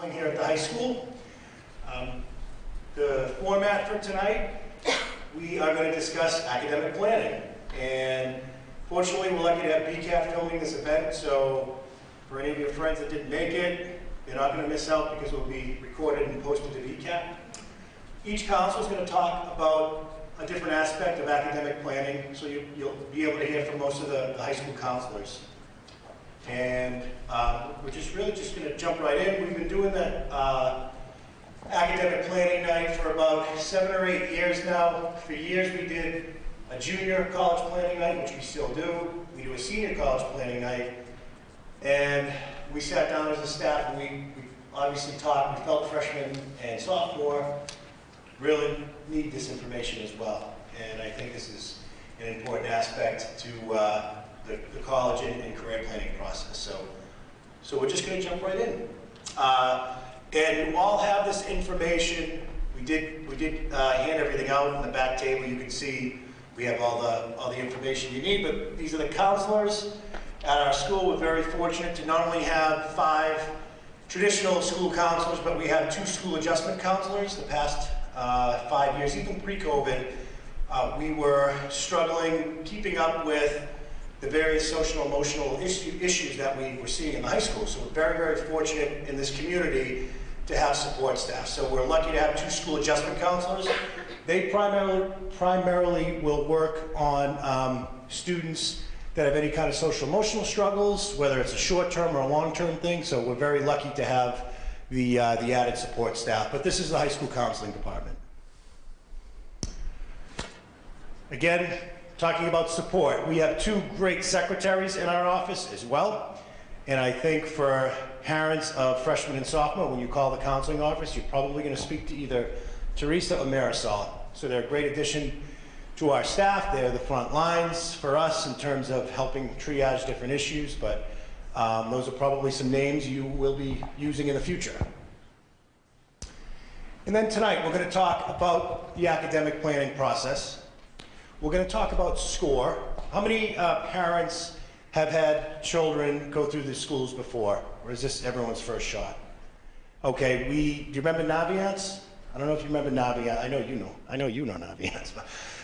counseling here at the high school. The format for tonight, we are going to discuss academic planning. And fortunately, we're lucky to have BCAT filming this event, so for any of your friends that didn't make it, you're not going to miss out because it will be recorded and posted to BCAT. Each counselor is going to talk about a different aspect of academic planning, so you'll be able to hear from most of the high school counselors. And we're really just going to jump right in. We've been doing the academic planning night for about 7 or 8 years now. For years we did a junior college planning night, which we still do. We do a senior college planning night. And we sat down as a staff and we obviously talked. We felt freshmen and sophomore really need this information as well. And I think this is an important aspect to the college and career planning process. So we're just going to jump right in. And you all have this information. We did hand everything out on the back table. You can see we have all the information you need. But these are the counselors at our school. We're very fortunate to not only have 5 traditional school counselors, but we have 2 school adjustment counselors. The past 5 years, even pre-COVID, we were struggling keeping up with the various social and emotional issues that we were seeing in the high school. So we're very, very fortunate in this community to have support staff. So we're lucky to have 2 school adjustment counselors. They primarily will work on students that have any kind of social emotional struggles, whether it's a short-term or a long-term thing. So we're very lucky to have the added support staff. But this is the high school counseling department. Again, talking about support, we have 2 great secretaries in our office as well. And I think for parents of freshmen and sophomore, when you call the counseling office, you're probably going to speak to either Teresa or Marisol. So they're a great addition to our staff. They're the front lines for us in terms of helping triage different issues, but those are probably some names you will be using in the future. And then tonight, we're going to talk about the academic planning process. We're going to talk about SCORE. How many parents have had children go through the schools before? Or is this everyone's first shot? Okay, do you remember Naviance? I don't know if you remember Naviance. I know you know. I know you know Naviance.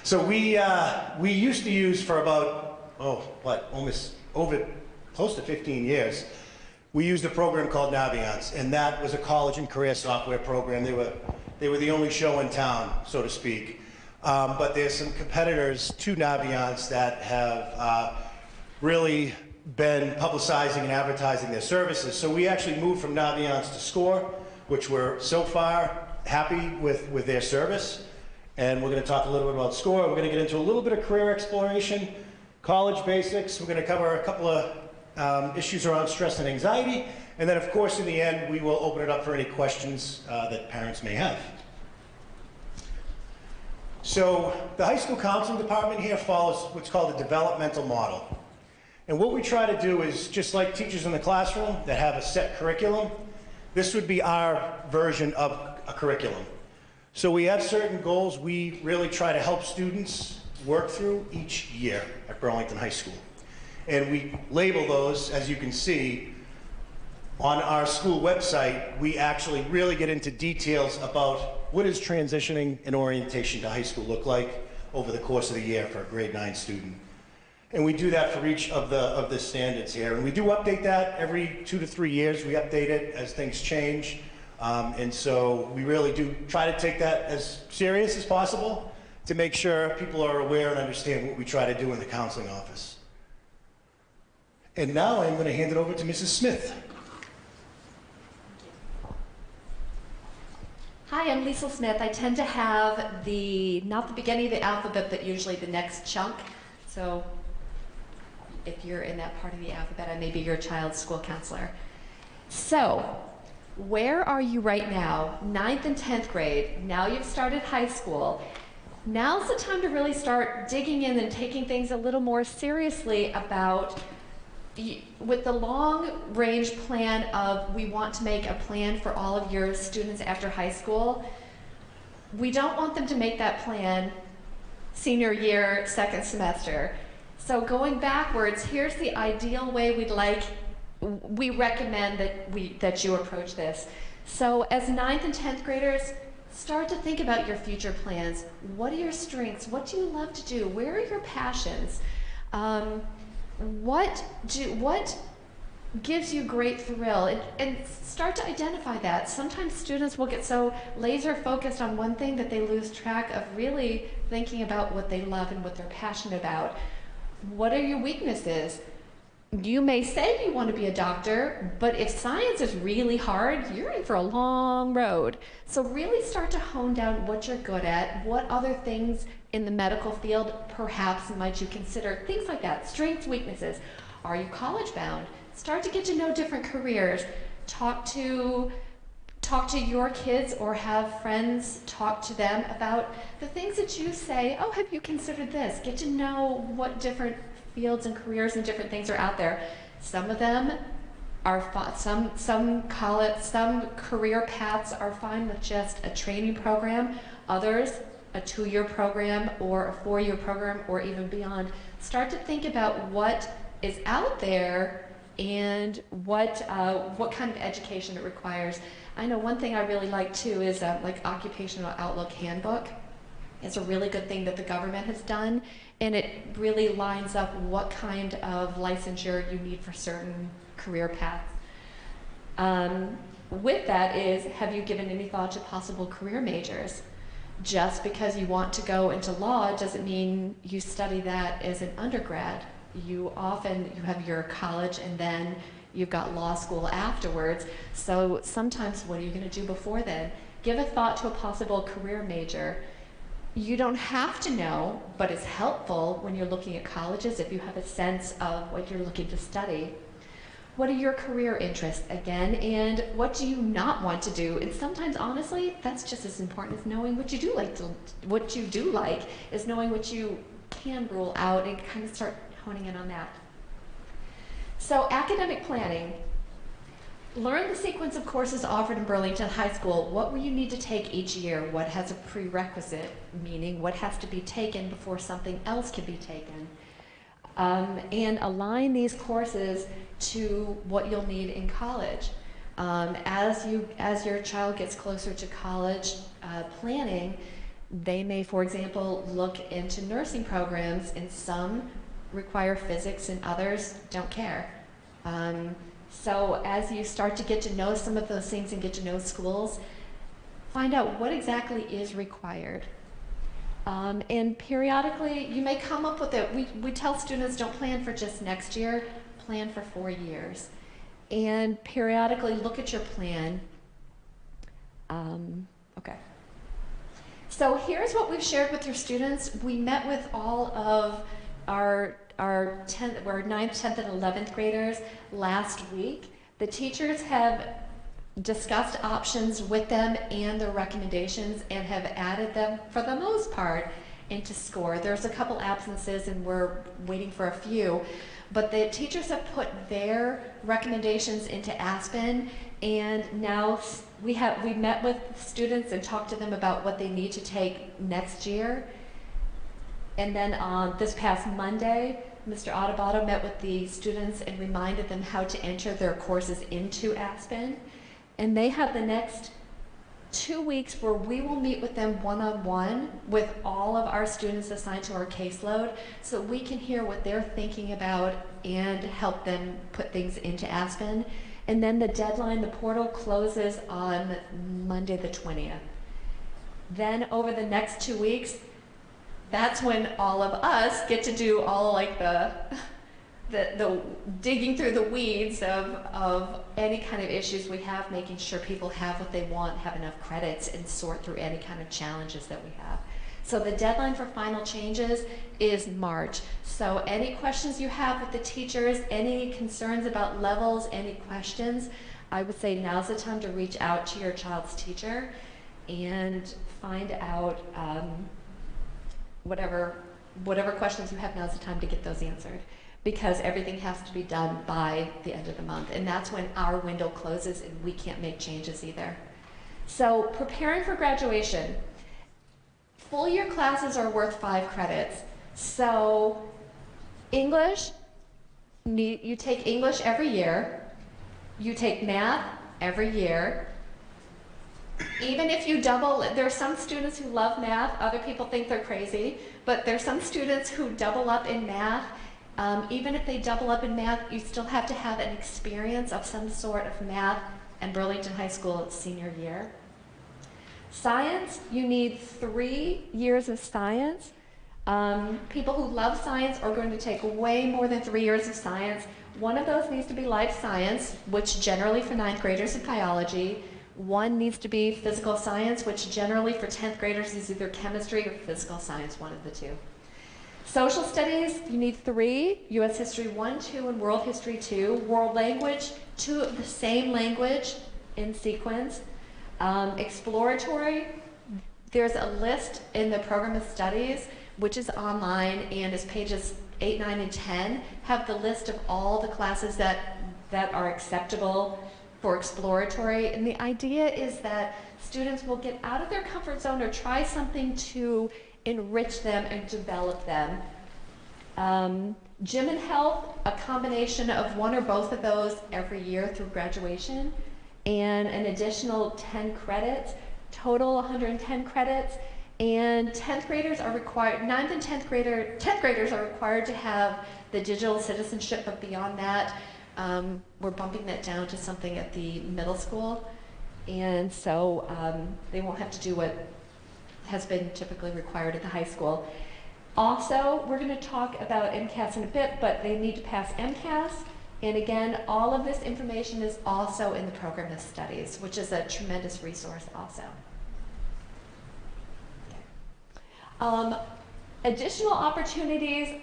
So we used to use for about, almost over close to 15 years, we used a program called Naviance, and that was a college and career software program. They were the only show in town, so to speak. But there's some competitors to Naviance that have really been publicizing and advertising their services. So we actually moved from Naviance to SCORE, which we're so far happy with their service. And we're going to talk a little bit about SCORE. We're going to get into a little bit of career exploration, college basics. We're going to cover a couple of issues around stress and anxiety. And then, of course, in the end, we will open it up for any questions that parents may have. So the high school counseling department here follows what's called a developmental model. And what we try to do is, just like teachers in the classroom that have a set curriculum, this would be our version of a curriculum. So we have certain goals we really try to help students work through each year at Burlington High School. And we label those, as you can see, on our school website. We actually really get into details about what does transitioning and orientation to high school look like over the course of the year for a grade 9 student. And we do that for each of the standards here. And we do update that every 2 to 3 years. We update it as things change. And so we really do try to take that as serious as possible to make sure people are aware and understand what we try to do in the counseling office. And now I'm going to hand it over to Mrs. Smith. Hi, I'm Lisa Smith. I tend to have not the beginning of the alphabet, but usually the next chunk. So if you're in that part of the alphabet, I may be your child's school counselor. So where are you right now? 9th and 10th grade. Now you've started high school. Now's the time to really start digging in and taking things a little more seriously about with the long-range plan of we want to make a plan for all of your students after high school. We don't want them to make that plan senior year, 2nd semester. So going backwards, here's the ideal way we recommend that you approach this. So as 9th and 10th graders, start to think about your future plans. What are your strengths? What do you love to do? Where are your passions? What gives you great thrill? And start to identify that. Sometimes students will get so laser focused on one thing that they lose track of really thinking about what they love and what they're passionate about. What are your weaknesses? You may say you want to be a doctor, but if science is really hard, you're in for a long road. So really start to hone down what you're good at, what other things in the medical field perhaps might you consider, things like that, strengths, weaknesses. Are you college bound? Start to get to know different careers. Talk to your kids or have friends talk to them about the things that you say, oh, have you considered this? Get to know what different fields and careers and different things are out there. Some of them are fun. Some career paths are fine with just a training program. Others, a 2-year program or a 4-year program or even beyond. Start to think about what is out there and what kind of education it requires. I know one thing I really like too is like Occupational Outlook Handbook. It's a really good thing that the government has done, and it really lines up what kind of licensure you need for certain career paths. With that is, have you given any thought to possible career majors? Just because you want to go into law doesn't mean you study that as an undergrad. You have your college and then you've got law school afterwards. So sometimes what are you going to do before then? Give a thought to a possible career major. You don't have to know, but it's helpful when you're looking at colleges if you have a sense of what you're looking to study. What are your career interests, again, and what do you not want to do? And sometimes, honestly, that's just as important as knowing what you do like. Is knowing what you can rule out and kind of start honing in on that. So, academic planning. Learn the sequence of courses offered in Burlington High School. What will you need to take each year? What has a prerequisite, meaning what has to be taken before something else can be taken? And align these courses to what you'll need in college. As your child gets closer to college planning, they may, for example, look into nursing programs, and some require physics and others don't care. So as you start to get to know some of those things and get to know schools, find out what exactly is required. And periodically, you may come up with it. We tell students, don't plan for just next year, plan for 4 years. And periodically look at your plan. Okay. So here's what we've shared with your students. We met with all of our 9th, 10th, and 11th graders last week. The teachers have discussed options with them and their recommendations and have added them, for the most part, into SCORE. There's a couple absences and we're waiting for a few, but the teachers have put their recommendations into Aspen, and now we met with students and talked to them about what they need to take next year. And then on this past Monday, Mr. Adebato met with the students and reminded them how to enter their courses into Aspen. And they have the next 2 weeks where we will meet with them one-on-one with all of our students assigned to our caseload, so we can hear what they're thinking about and help them put things into Aspen. And then the deadline, the portal closes on Monday the 20th. Then over the next 2 weeks, that's when all of us get to do all like the digging through the weeds of any kind of issues we have, making sure people have what they want, have enough credits, and sort through any kind of challenges that we have. So the deadline for final changes is March. So any questions you have with the teachers, any concerns about levels, any questions, I would say now's the time to reach out to your child's teacher and find out whatever questions you have. Now's the time to get those answered, because everything has to be done by the end of the month, and that's when our window closes and we can't make changes either. So preparing for graduation. Full year classes are worth 5 credits. So English, you take English every year, you take math every year, Even if you double, there are some students who love math, other people think they're crazy, but there's some students who double up in math. Even if they double up in math, you still have to have an experience of some sort of math in Burlington High School senior year. Science, you need 3 years of science. People who love science are going to take way more than 3 years of science. One of those needs to be life science, which generally for 9th graders is biology. One needs to be physical science, which generally for 10th graders is either chemistry or physical science, one of the two. Social studies, you need 3, US History 1, 2, and World History 2. World language, 2 of the same language in sequence. Exploratory, there's a list in the program of studies, which is online, and is pages 8, 9, and 10, have the list of all the classes that are acceptable for exploratory. And the idea is that students will get out of their comfort zone or try something to enrich them and develop them. Gym and health, a combination of one or both of those every year through graduation, and an additional 10 credits, total 110 credits. And 10th graders are required, 9th and 10th graders are required to have the digital citizenship, but beyond that, we're bumping that down to something at the middle school. And so they won't have to do what has been typically required at the high school. Also, we're going to talk about MCAS in a bit, but they need to pass MCAS. And again, all of this information is also in the program of studies, which is a tremendous resource also. Additional opportunities,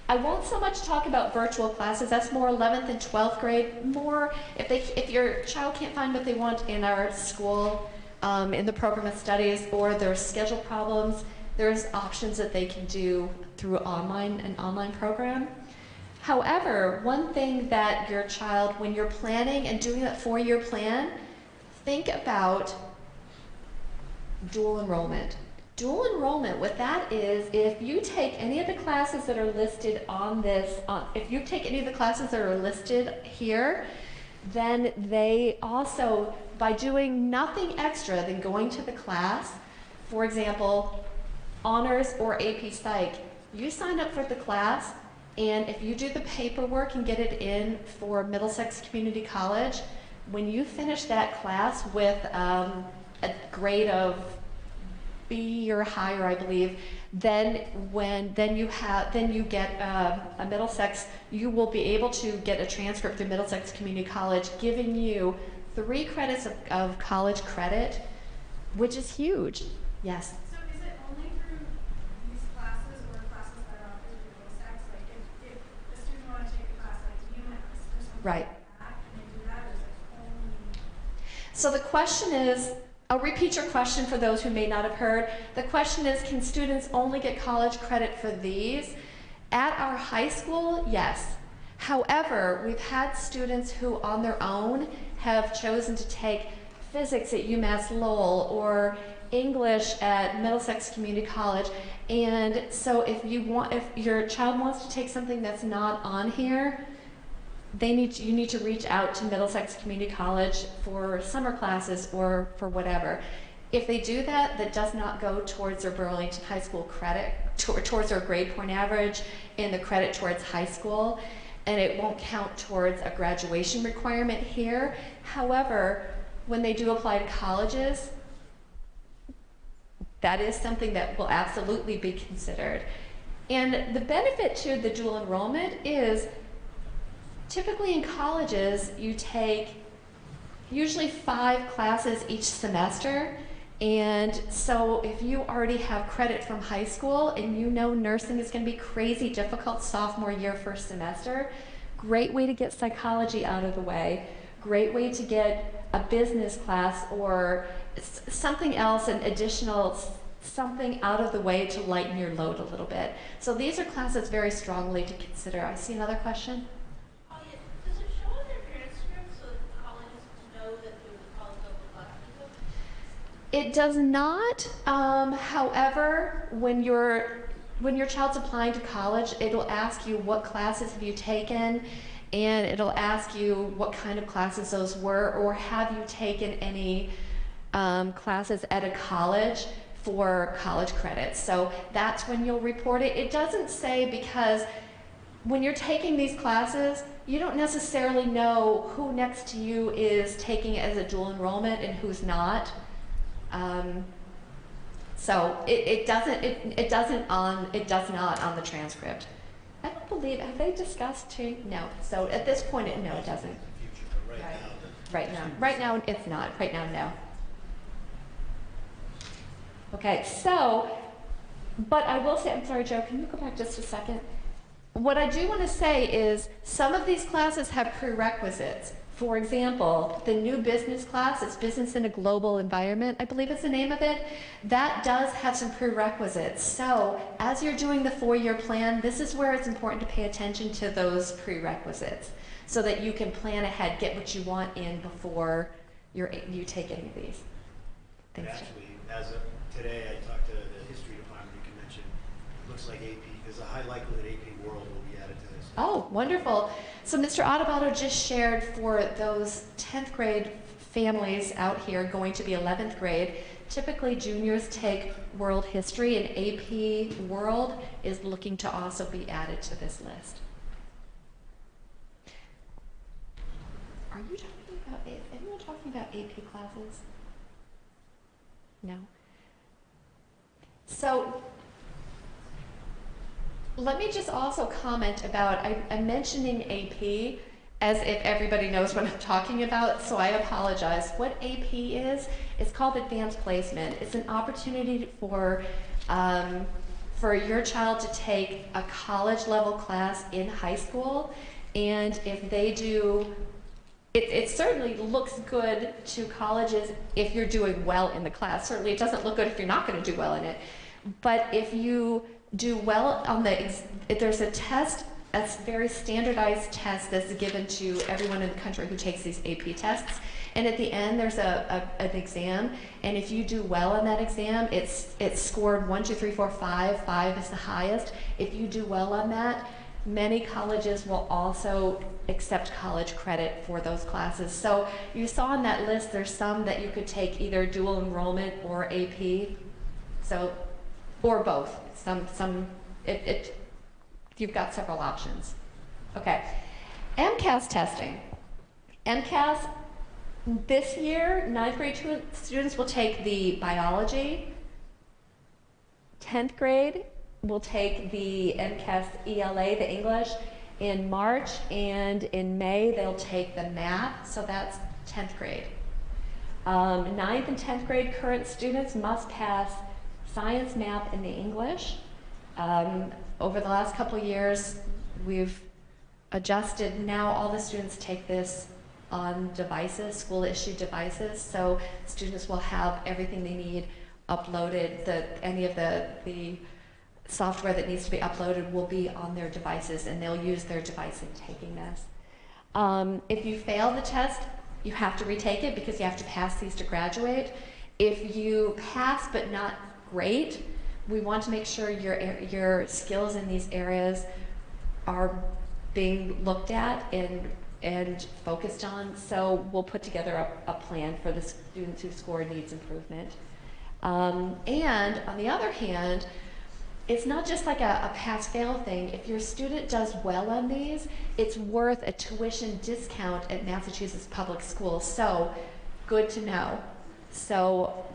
I won't so much talk about virtual classes. That's more 11th and 12th grade. More if your child can't find what they want in our school, in the program of studies, or there's schedule problems, there's options that they can do through an online program. However, one thing that your child, when you're planning and doing that 4-year plan, think about dual enrollment. Dual enrollment, what that is, if you take any of the classes that are listed on this, if you take any of the classes that are listed here, then they also, by doing nothing extra than going to the class, for example, honors or AP Psych, you sign up for the class, and if you do the paperwork and get it in for Middlesex Community College, when you finish that class with a grade of B or higher, I believe, then you get a Middlesex, you will be able to get a transcript through Middlesex Community College, giving you 3 credits of college credit, which is huge. Yes? So is it only through these classes or classes that are offered through Middlesex? Like if a student wants to take a class like UMass or something Right. like that, can they do that, or is it only? So the question is, I'll repeat your question for those who may not have heard. The question is, can students only get college credit for these? At our high school, yes. However, we've had students who on their own have chosen to take physics at UMass Lowell or English at Middlesex Community College. And so if your child wants to take something that's not on here, you need to reach out to Middlesex Community College for summer classes or for whatever. If they do that, that does not go towards their Burlington High School credit, towards their grade point average and the credit towards high school, and it won't count towards a graduation requirement here. However, when they do apply to colleges, that is something that will absolutely be considered. And the benefit to the dual enrollment is, typically in colleges, you take usually 5 classes each semester. And so if you already have credit from high school and you know nursing is going to be crazy difficult sophomore year, first semester, great way to get psychology out of the way, great way to get a business class or something else, an additional something out of the way to lighten your load a little bit. So these are classes very strongly to consider. I see another question. Does it show on their transcript so that the colleges know that there's a college level class? It does not. However, when your child's applying to college, it'll ask you what classes have you taken, and it'll ask you what kind of classes those were, or have you taken any classes at a college for college credits. So that's when you'll report it. It doesn't say, because when you're taking these classes, you don't necessarily know who next to you is taking it as a dual enrollment and who's not. So it does not on the transcript. I don't believe, have they discussed change? No. So at this point, no, it doesn't. Right now it's not. Right now, no. Okay, so, but I will say, I'm sorry, Joe, can you go back just a second? What I do want to say is some of these classes have prerequisites. For example, the new business class, it's Business in a Global Environment, I believe is the name of it. That does have some prerequisites. So as you're doing the 4-year plan, this is where it's important to pay attention to those prerequisites so that you can plan ahead, get what you want in before you take any of these. Thanks, actually, as of today, I talked to the history department convention. It looks like AP, there's a high likelihood AP World will be added to this. Oh, wonderful. So Mr. Adebato just shared for those 10th grade families out here going to the 11th grade, typically juniors take world history, and AP World is looking to also be added to this list. Are you talking about, is anyone talking about AP classes? No. So let me just also comment about, I'm mentioning AP as if everybody knows what I'm talking about, so I apologize. What AP is, it's called Advanced Placement. It's an opportunity for your child to take a college level class in high school, and if they do, it certainly looks good to colleges if you're doing well in the class. Certainly it doesn't look good if you're not going to do well in it. But if you do well on there's a test, a very standardized test that's given to everyone in the country who takes these AP tests. And at the end, there's an exam. And if you do well on that exam, it's scored 1, 2, 3, 4, 5. 5 is the highest. If you do well on that, many colleges will also accept college credit for those classes. So you saw on that list, there's some that you could take either dual enrollment or AP. So, or both. You've got several options. Okay, MCAS testing. MCAS, this year, 9th grade students will take the biology. 10th grade will take the MCAS ELA, the English, in March, and in May they'll take the math, so that's 10th grade. 9th and 10th grade current students must pass science, math, and the English. Over the last couple of years, we've adjusted. Now all the students take this on devices, school-issued devices, so students will have everything they need uploaded. Any of the software that needs to be uploaded will be on their devices, and they'll use their device in taking this. If you fail the test, you have to retake it because you have to pass these to graduate. If you pass but not great, we want to make sure your skills in these areas are being looked at and focused on. So we'll put together a plan for the students who score needs improvement. And on the other hand, it's not just like a pass-fail thing. If your student does well on these, it's worth a tuition discount at Massachusetts public schools. So good to know. So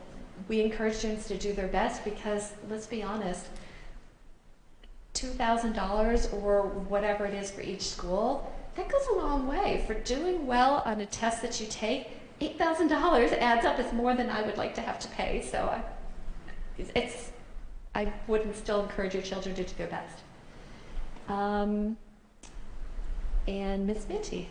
we encourage students to do their best because, let's be honest, $2,000 or whatever it is for each school, that goes a long way. For doing well on a test that you take, $8,000 adds up. It's more than I would like to have to pay. So I would still encourage your children to do their best. And Ms. Minty.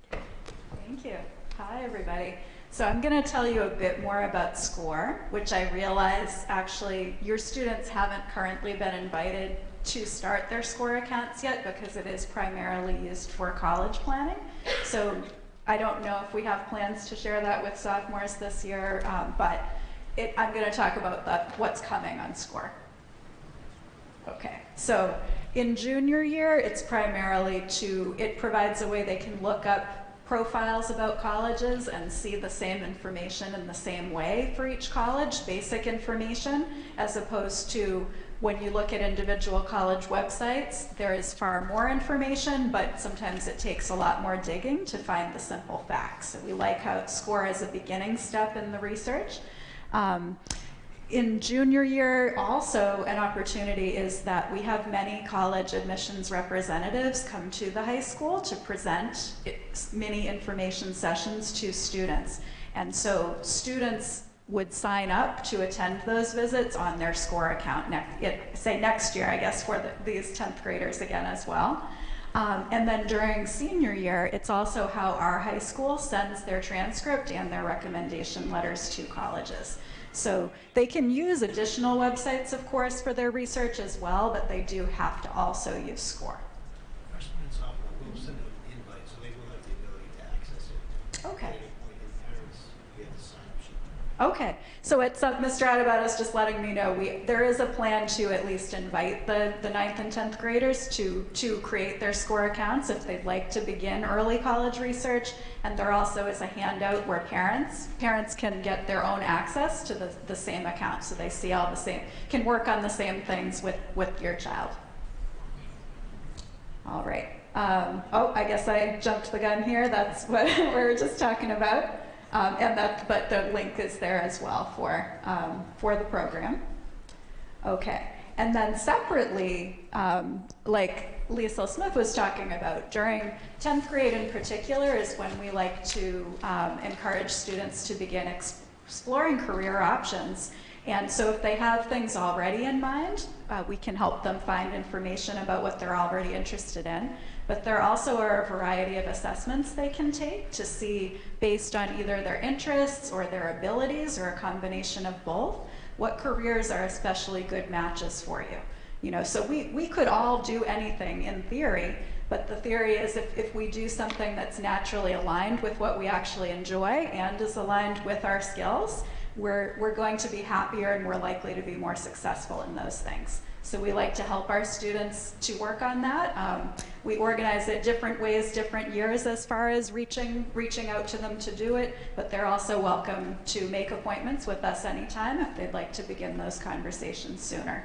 Thank you. Hi, everybody. So I'm going to tell you a bit more about SCORE, which I realize actually your students haven't currently been invited to start their SCORE accounts yet because it is primarily used for college planning. So I don't know if we have plans to share that with sophomores this year, but I'm going to talk about what's coming on SCORE. Okay, so in junior year, it's primarily it provides a way they can look up profiles about colleges and see the same information in the same way for each college, basic information, as opposed to when you look at individual college websites, there is far more information, but sometimes it takes a lot more digging to find the simple facts. So we like how SCORE as a beginning step in the research. In junior year, also an opportunity is that we have many college admissions representatives come to the high school to present mini information sessions to students. And so students would sign up to attend those visits on their SCORE account, next year, I guess, for these 10th graders again as well. And then during senior year, it's also how our high school sends their transcript and their recommendation letters to colleges. So they can use additional websites, of course, for their research as well, but they do have to also use SCORE. Freshman and sophomore, we'll send them an invite, so they will have the ability to access it. Okay. At any point, and parents, we have the sign-up sheet. Okay, so it's Mr. Adebayo is just letting me know there is a plan to at least invite the 9th and 10th graders to create their SCORE accounts if they'd like to begin early college research. And there also is a handout where parents can get their own access to the same account, so they see all the same, can work on the same things with your child. All right. Oh, I guess I jumped the gun here. That's what we were just talking about. But the link is there as well for the program. Okay, and then separately, like Lisa Smith was talking about, during 10th grade in particular is when we like to encourage students to begin exploring career options. And so if they have things already in mind, we can help them find information about what they're already interested in. But there also are a variety of assessments they can take to see, based on either their interests or their abilities or a combination of both, what careers are especially good matches for you. You know, so we could all do anything in theory, but the theory is if we do something that's naturally aligned with what we actually enjoy and is aligned with our skills, we're going to be happier and we're likely to be more successful in those things. So we like to help our students to work on that. We organize it different ways, different years as far as reaching out to them to do it, but they're also welcome to make appointments with us anytime if they'd like to begin those conversations sooner.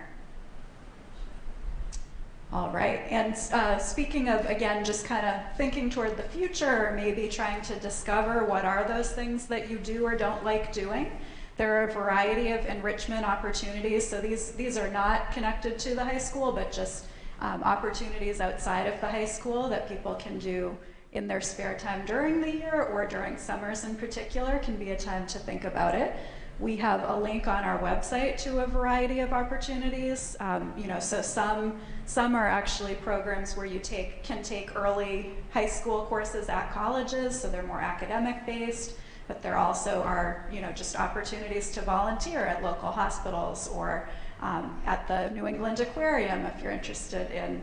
All right, and speaking of, again, just kind of thinking toward the future, or maybe trying to discover what are those things that you do or don't like doing, there are a variety of enrichment opportunities. So these are not connected to the high school, but just opportunities outside of the high school that people can do in their spare time during the year or during summers in particular can be a time to think about it. We have a link on our website to a variety of opportunities. You know, so some are actually programs where you can take early high school courses at colleges, so they're more academic based. But there also are, you know, just opportunities to volunteer at local hospitals or at the New England Aquarium if you're interested in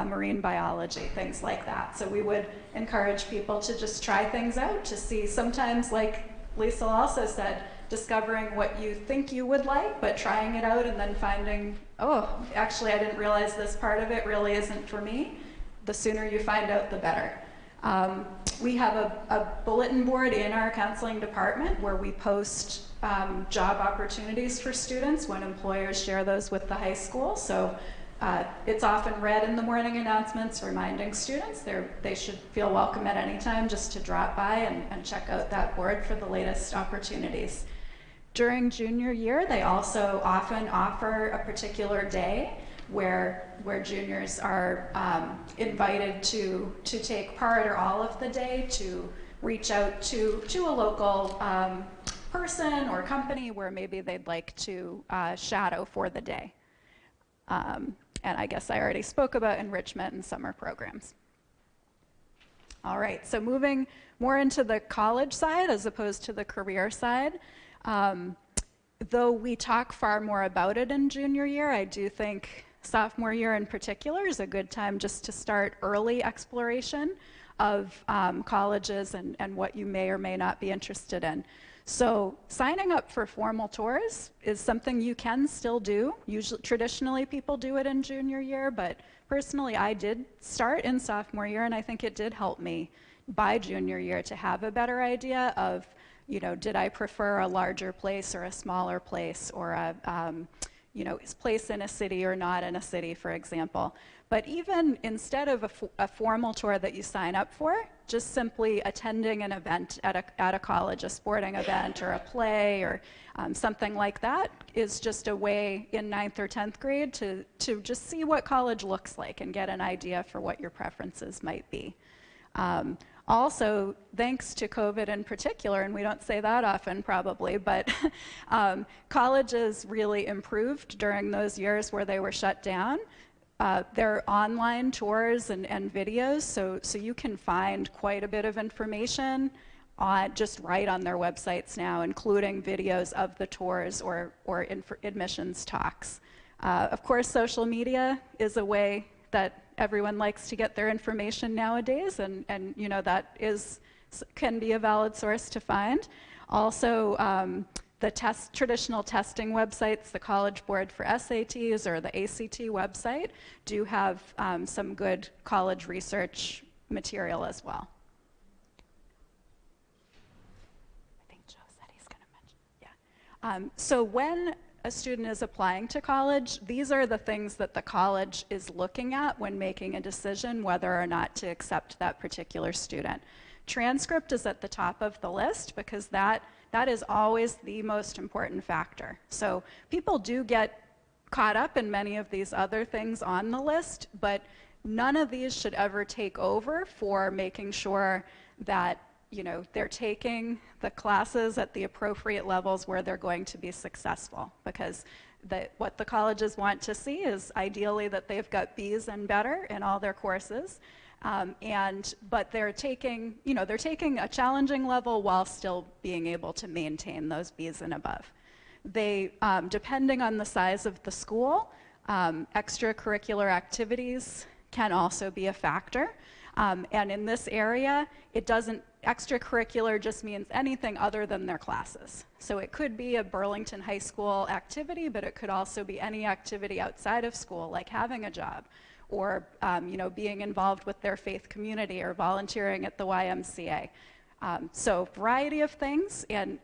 marine biology, things like that. So we would encourage people to just try things out to see. Sometimes, like Lisa also said, discovering what you think you would like, but trying it out and then finding, oh, actually I didn't realize this part of it really isn't for me. The sooner you find out, the better. We have a bulletin board in our counseling department where we post job opportunities for students when employers share those with the high school. So it's often read in the morning announcements reminding students they should feel welcome at any time just to drop by and check out that board for the latest opportunities. During junior year, they also often offer a particular day where juniors are invited to take part or all of the day to reach out to a local person or company where maybe they'd like to shadow for the day. And I guess I already spoke about enrichment and summer programs. All right, so moving more into the college side as opposed to the career side. Though we talk far more about it in junior year, I do think sophomore year in particular is a good time just to start early exploration of colleges and what you may or may not be interested in. So signing up for formal tours is something you can still do. Usually, traditionally people do it in junior year, but personally I did start in sophomore year and I think it did help me by junior year to have a better idea of, did I prefer a larger place or a smaller place, or is place in a city or not in a city, for example. But even instead of a formal tour that you sign up for, just simply attending an event at a college, a sporting event or a play or something like that, is just a way in 9th or 10th grade to just see what college looks like and get an idea for what your preferences might be. Also, thanks to COVID in particular, and we don't say that often probably, but colleges really improved during those years where they were shut down. There are online tours and videos, so you can find quite a bit of information just right on their websites now, including videos of the tours or admissions talks. Of course, social media is a way that everyone likes to get their information nowadays, and that can be a valid source to find. Also, the traditional testing websites, the College Board for SATs or the ACT website, do have some good college research material as well. I think Joe said he's going to mention, yeah. So when a student is applying to college, these are the things that the college is looking at when making a decision whether or not to accept that particular student. Transcript is at the top of the list because that is always the most important factor. So people do get caught up in many of these other things on the list, but none of these should ever take over for making sure that they're taking the classes at the appropriate levels where they're going to be successful, because what the colleges want to see is ideally that they've got B's and better in all their courses, but they're taking a challenging level while still being able to maintain those B's and above. They, depending on the size of the school, extracurricular activities can also be a factor. And in this area, extracurricular just means anything other than their classes. So it could be a Burlington High School activity, but it could also be any activity outside of school, like having a job, or being involved with their faith community, or volunteering at the YMCA. So variety of things, and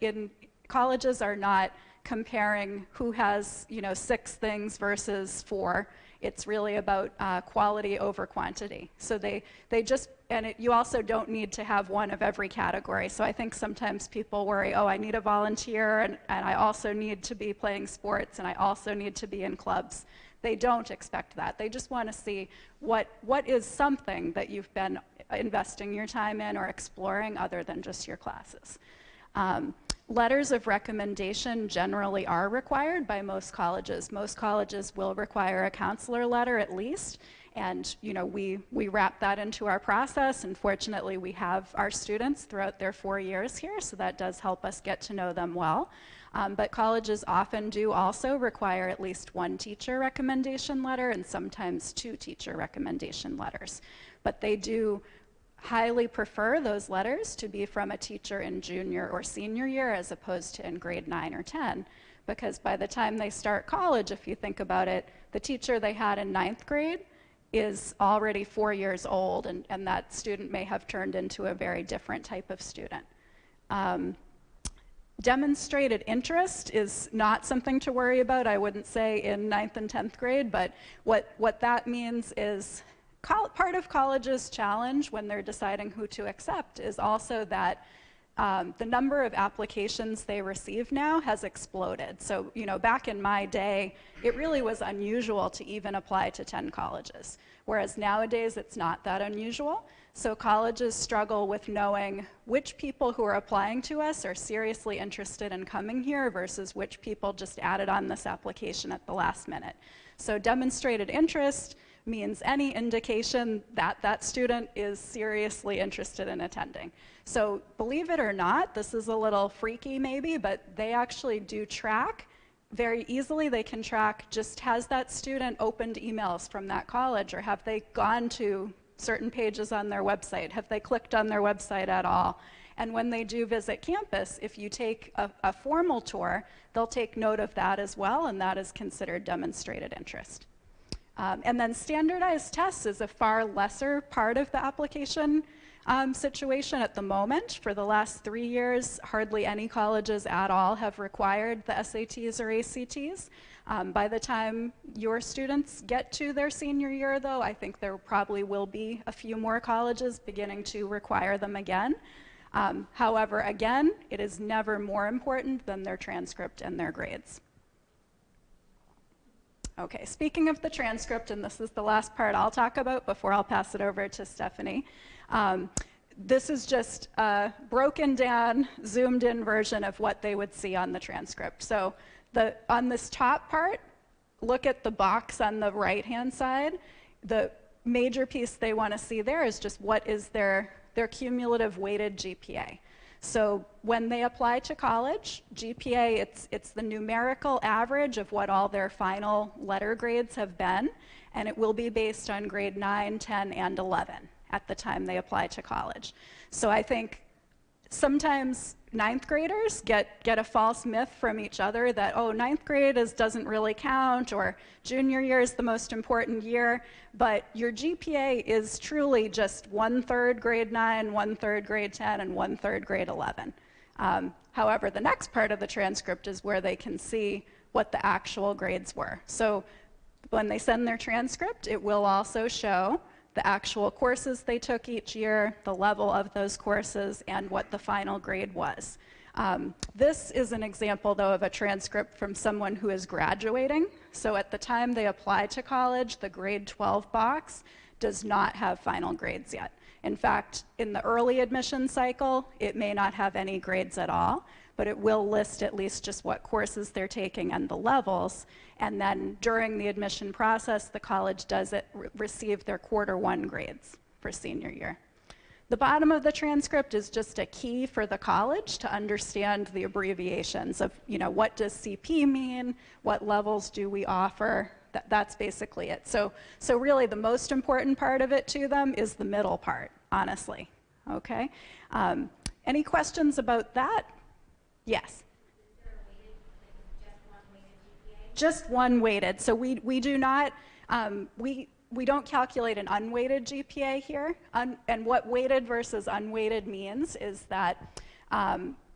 colleges are not comparing who has 6 things versus 4. It's really about quality over quantity. So they just, and you also don't need to have one of every category. So I think sometimes people worry, oh, I need a volunteer, and I also need to be playing sports, and I also need to be in clubs. They don't expect that. They just want to see what is something that you've been investing your time in or exploring other than just your classes. Letters of recommendation generally are required by most colleges. Most colleges will require a counselor letter at least, and we wrap that into our process, and fortunately we have our students throughout their 4 years here, so that does help us get to know them well. But colleges often do also require at least 1 teacher recommendation letter and sometimes 2 teacher recommendation letters. But they do highly prefer those letters to be from a teacher in junior or senior year as opposed to in grade 9 or 10, because by the time they start college, if you think about it, the teacher they had in 9th grade is already 4 years old, and that student may have turned into a very different type of student. Demonstrated interest is not something to worry about, I wouldn't say, in 9th and 10th grade, but what that means is part of college's challenge when they're deciding who to accept is also that the number of applications they receive now has exploded. So, back in my day, it really was unusual to even apply to 10 colleges, whereas nowadays it's not that unusual. So colleges struggle with knowing which people who are applying to us are seriously interested in coming here versus which people just added on this application at the last minute. So demonstrated interest means any indication that that student is seriously interested in attending. So believe it or not, this is a little freaky maybe, but they actually do track very easily. They can track, just has that student opened emails from that college, or have they gone to certain pages on their website? Have they clicked on their website at all? And when they do visit campus, if you take a formal tour, they'll take note of that as well, and that is considered demonstrated interest. And then standardized tests is a far lesser part of the application situation at the moment. For the last 3 years, hardly any colleges at all have required the SATs or ACTs. By the time your students get to their senior year, though, I think there probably will be a few more colleges beginning to require them again. However, again, it is never more important than their transcript and their grades. Okay, speaking of the transcript, and this is the last part I'll talk about before I'll pass it over to Stephanie. This is just a broken down, zoomed in version of what they would see on the transcript. So on this top part, look at the box on the right-hand side. The major piece they want to see there is just what is their cumulative weighted GPA. So when they apply to college, GPA, it's the numerical average of what all their final letter grades have been, and it will be based on grade 9, 10, and 11 at the time they apply to college. So I think sometimes ninth graders get a false myth from each other that, oh, ninth grade doesn't really count, or junior year is the most important year, but your GPA is truly just 1/3 grade 9, 1/3 grade 10, and 1/3 grade 11. However, the next part of the transcript is where they can see what the actual grades were. So when they send their transcript, it will also show the actual courses they took each year, the level of those courses, and what the final grade was. This is an example, though, of a transcript from someone who is graduating. So at the time they apply to college, the grade 12 box does not have final grades yet. In fact, in the early admission cycle, it may not have any grades at all, but it will list at least just what courses they're taking and the levels. And then during the admission process, the college does receive their Q1 grades for senior year. The bottom of the transcript is just a key for the college to understand the abbreviations of, what does CP mean? What levels do we offer? That's basically it. So really the most important part of it to them is the middle part, honestly. Okay? Any questions about that? Yes? Just one weighted. So we do not, we don't calculate an unweighted GPA here. And what weighted versus unweighted means is that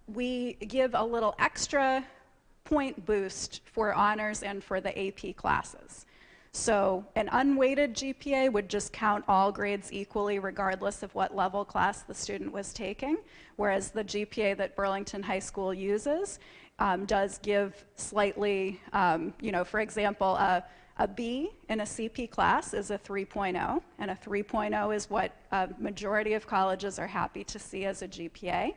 we give a little extra point boost for honors and for the AP classes. So an unweighted GPA would just count all grades equally regardless of what level class the student was taking, whereas the GPA that Burlington High School uses does give slightly, for example, a B in a CP class is a 3.0, and a 3.0 is what a majority of colleges are happy to see as a GPA.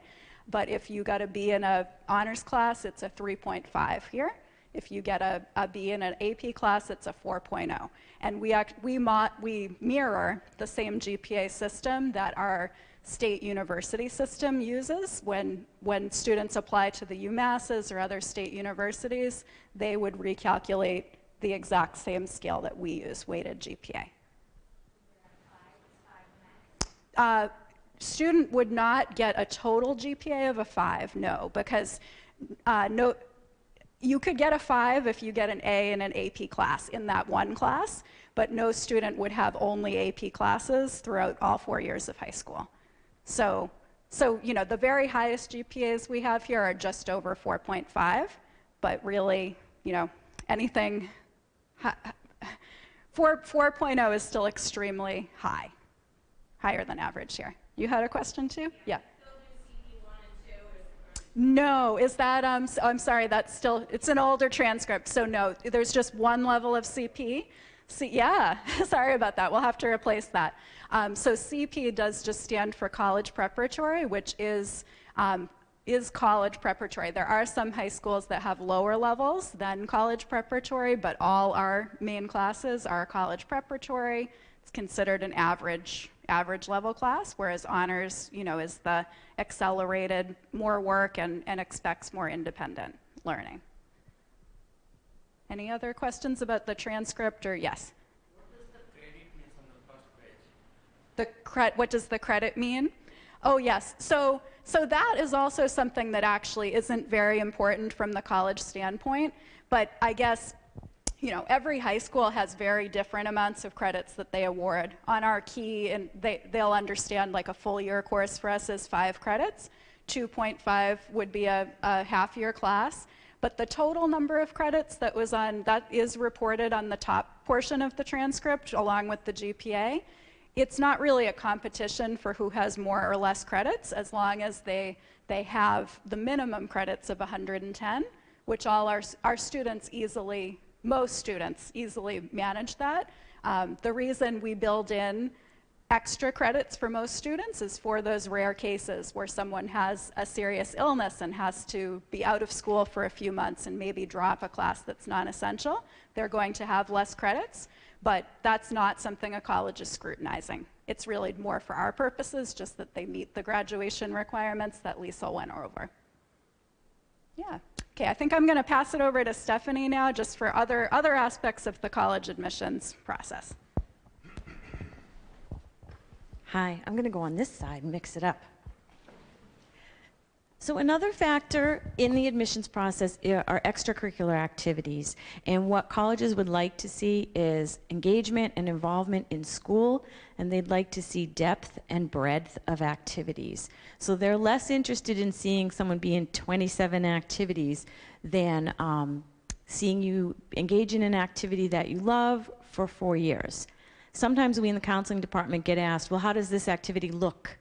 But if you got a B in an honors class, it's a 3.5 here. If you get a B in an AP class, it's a 4.0. And we mirror the same GPA system that our state university system uses. When students apply to the UMass's or other state universities, they would recalculate the exact same scale that we use, weighted GPA. Student would not get a total GPA of a 5, no, because you could get a 5 if you get an A in an AP class in that one class, but no student would have only AP classes throughout all 4 years of high school. So the very highest GPAs we have here are just over 4.5, but really, anything 4.0 is still extremely high, higher than average here. You had a question too? Yeah. No, is that, I'm sorry, that's still, it's an older transcript, so no, there's just one level of CP. Yeah, sorry about that, we'll have to replace that. So CP does just stand for college preparatory, which is college preparatory. There are some high schools that have lower levels than college preparatory, but all our main classes are college preparatory. It's considered an average level class, whereas honors, is the accelerated, more work and expects more independent learning. Any other questions about the transcript or yes? What does the credit mean on the first page? What does the credit mean? Oh yes, so that is also something that actually isn't very important from the college standpoint, but I guess you know, every high school has very different amounts of credits that they award. On our key, and they'll understand like a full year course for us is 5 credits. 2.5 would be a half-year class. But the total number of credits that is reported on the top portion of the transcript along with the GPA. It's not really a competition for who has more or less credits, as long as they have the minimum credits of 110, which all our students easily, most students easily manage that. The reason we build in extra credits for most students is for those rare cases where someone has a serious illness and has to be out of school for a few months and maybe drop a class that's non-essential. They're going to have less credits, but that's not something a college is scrutinizing. It's really more for our purposes, just that they meet the graduation requirements that Lisa went over. Yeah. Okay, I think I'm going to pass it over to Stephanie now, just for other aspects of the college admissions process. Hi, I'm going to go on this side and mix it up. So another factor in the admissions process are extracurricular activities. And what colleges would like to see is engagement and involvement in school, and they'd like to see depth and breadth of activities. So they're less interested in seeing someone be in 27 activities than seeing you engage in an activity that you love for 4 years. Sometimes we in the counseling department get asked, well, how does this activity look?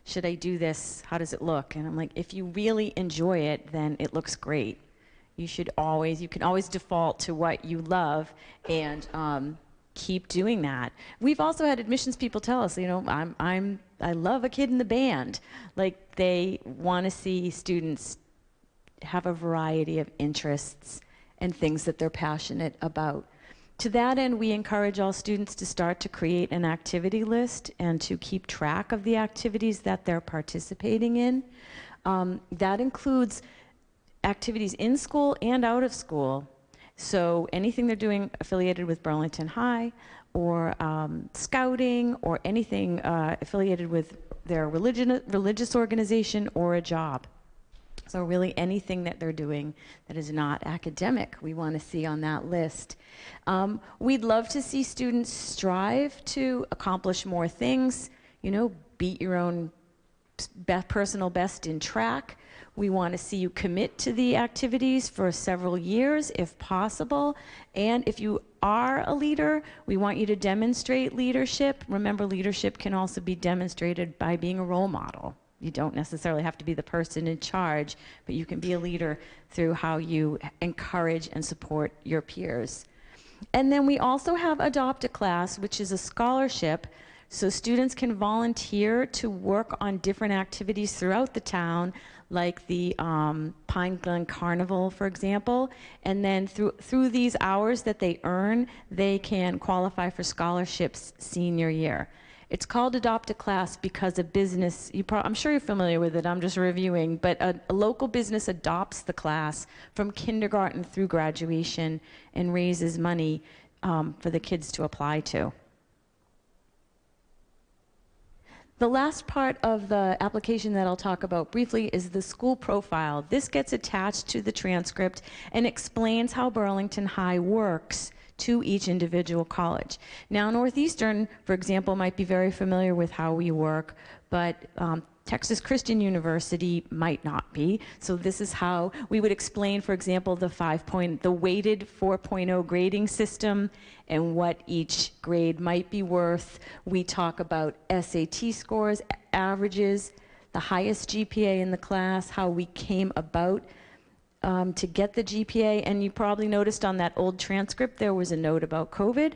Should I do this? How does it look? And I'm like, if you really enjoy it, then it looks great. You can always default to what you love and keep doing that. We've also had admissions people tell us, you know, I love a kid in the band. Like, they want to see students have a variety of interests and things that they're passionate about. To that end, we encourage all students to start to create an activity list and to keep track of the activities that they're participating in. That includes activities in school and out of school. So anything they're doing affiliated with Burlington High, or scouting, or anything affiliated with their religious organization or a job. So really anything that they're doing that is not academic, we want to see on that list. We'd love to see students strive to accomplish more things, you know, beat your own personal best in track. We want to see you commit to the activities for several years if possible. And if you are a leader, we want you to demonstrate leadership. Remember, leadership can also be demonstrated by being a role model. You don't necessarily have to be the person in charge, but you can be a leader through how you encourage and support your peers. And then we also have Adopt a Class, which is a scholarship, so students can volunteer to work on different activities throughout the town, like the Pine Glen Carnival, for example. And then through these hours that they earn, they can qualify for scholarships senior year. It's called Adopt a Class because a business, I'm sure you're familiar with it, I'm just reviewing, but a local business adopts the class from kindergarten through graduation and raises money for the kids to apply to. The last part of the application that I'll talk about briefly is the school profile. This gets attached to the transcript and explains how Burlington High works to each individual college. Now, Northeastern, for example, might be very familiar with how we work, but Texas Christian University might not be. So this is how we would explain, for example, the weighted 4.0 grading system and what each grade might be worth. We talk about SAT scores, averages, the highest GPA in the class, how we came about to get the GPA. And you probably noticed on that old transcript there was a note about COVID,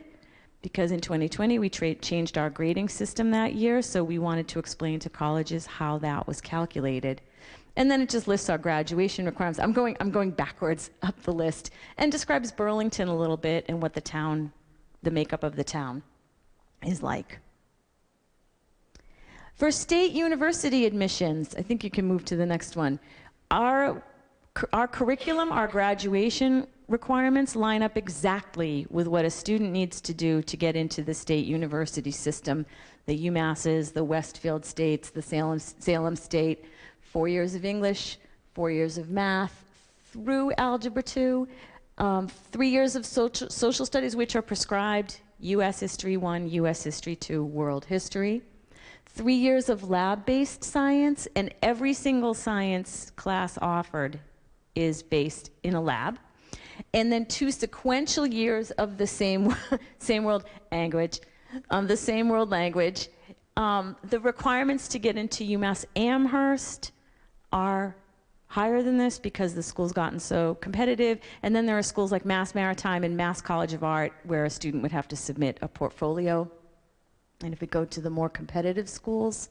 because in 2020 we changed our grading system that year, so we wanted to explain to colleges how that was calculated. And then it just lists our graduation requirements. I'm going backwards up the list, and describes Burlington a little bit and what the makeup of the town is like. For state university admissions, I think you can move to the next one. Our curriculum, our graduation requirements line up exactly with what a student needs to do to get into the state university system. The UMasses, the Westfield states, the Salem State, 4 years of English, 4 years of math, through Algebra 2. 3 years of social studies, which are prescribed, U.S. History 1, U.S. History 2, World History. 3 years of lab-based science, and every single science class offered is based in a lab. And then 2 sequential years of the same world language. The requirements to get into UMass Amherst are higher than this because the school's gotten so competitive. And then there are schools like Mass Maritime and Mass College of Art where a student would have to submit a portfolio. And if we go to the more competitive schools,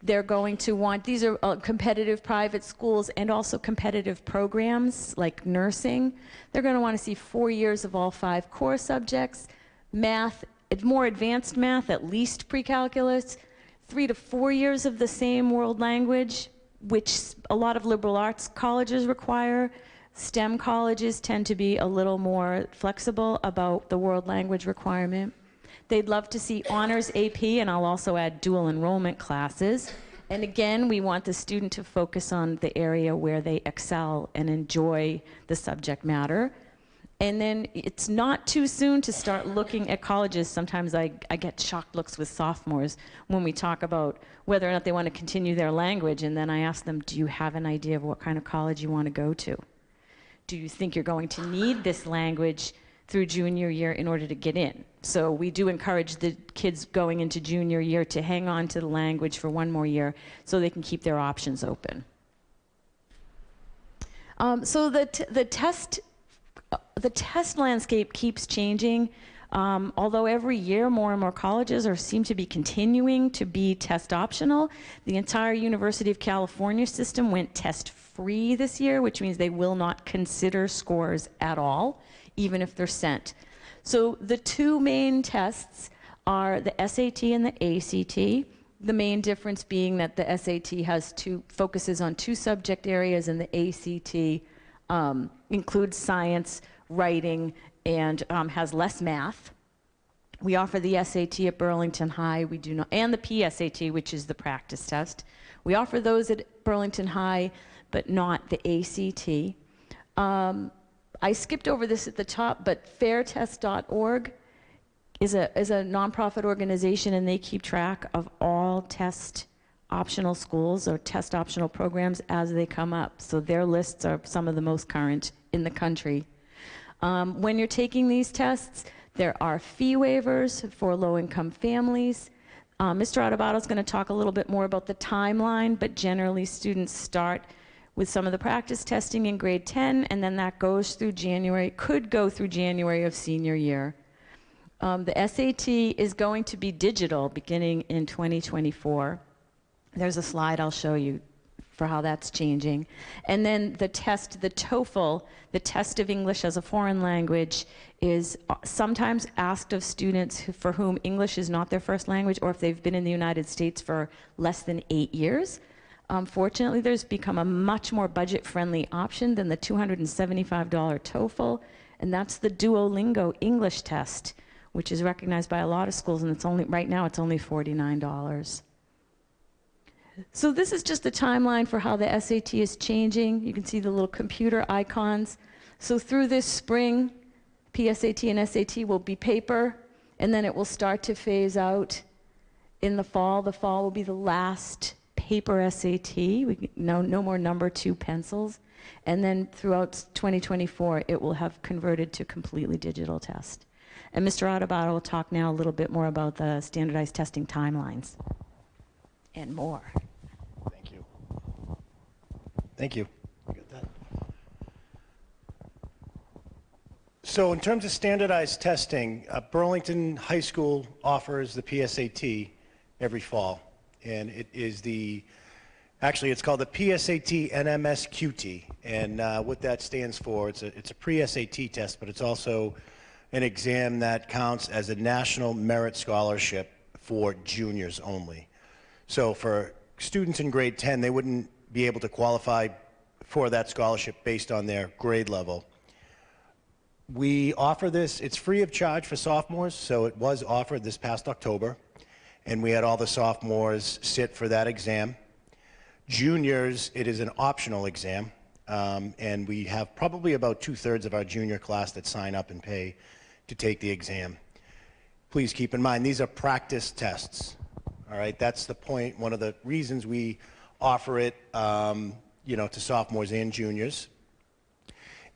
they're going to want, these are competitive private schools and also competitive programs like nursing. They're going to want to see 4 years of all 5 core subjects, math, more advanced math, at least pre-calculus, 3 to 4 years of the same world language, which a lot of liberal arts colleges require. STEM colleges tend to be a little more flexible about the world language requirement. They'd love to see honors AP, and I'll also add dual enrollment classes. And again, we want the student to focus on the area where they excel and enjoy the subject matter. And then it's not too soon to start looking at colleges. Sometimes I get shocked looks with sophomores when we talk about whether or not they want to continue their language. And then I ask them, do you have an idea of what kind of college you want to go to? Do you think you're going to need this language through junior year in order to get in? So we do encourage the kids going into junior year to hang on to the language for 1 more year so they can keep their options open. So the test landscape keeps changing. Although every year more and more colleges seem to be continuing to be test optional. The entire University of California system went test free this year, which means they will not consider scores at all, even if they're sent. So the 2 main tests are the SAT and the ACT. The main difference being that the SAT focuses on 2 subject areas, and the ACT includes science, writing, and has less math. We offer the SAT at Burlington High. We do not, and the PSAT, which is the practice test. We offer those at Burlington High, but not the ACT. I skipped over this at the top, but fairtest.org is a nonprofit organization, and they keep track of all test optional schools or test optional programs as they come up. So their lists are some of the most current in the country. When you're taking these tests, there are fee waivers for low-income families. Mr. Adebato is going to talk a little bit more about the timeline, but generally students start with some of the practice testing in grade 10, and then that goes through January, could go through January of senior year. The SAT is going to be digital beginning in 2024. There's a slide I'll show you for how that's changing. And then the test, the TOEFL, the test of English as a foreign language, is sometimes asked of students for whom English is not their first language, or if they've been in the United States for less than 8 years. Fortunately, there's become a much more budget-friendly option than the $275 TOEFL, and that's the Duolingo English test, which is recognized by a lot of schools, and it's only, right now it's only $49. So this is just a timeline for how the SAT is changing. You can see the little computer icons. So through this spring, PSAT and SAT will be paper, and then it will start to phase out in the fall. The fall will be the last paper SAT. No more number 2 pencils. And then throughout 2024, it will have converted to completely digital test. And Mr. Adebato will talk now a little bit more about the standardized testing timelines and more. Thank you. Thank you. You got that? So in terms of standardized testing, Burlington High School offers the PSAT every fall. And it is actually it's called the PSAT NMSQT. And what that stands for, it's a pre-SAT test, but it's also an exam that counts as a national merit scholarship for juniors only. So for students in grade 10, they wouldn't be able to qualify for that scholarship based on their grade level. We offer this, it's free of charge for sophomores, so it was offered this past October, and we had all the sophomores sit for that exam. Juniors, it is an optional exam, And we have probably about 2/3 of our junior class that sign up and pay to take the exam. Please keep in mind, these are practice tests. All right, that's the point, one of the reasons we offer it, to sophomores and juniors.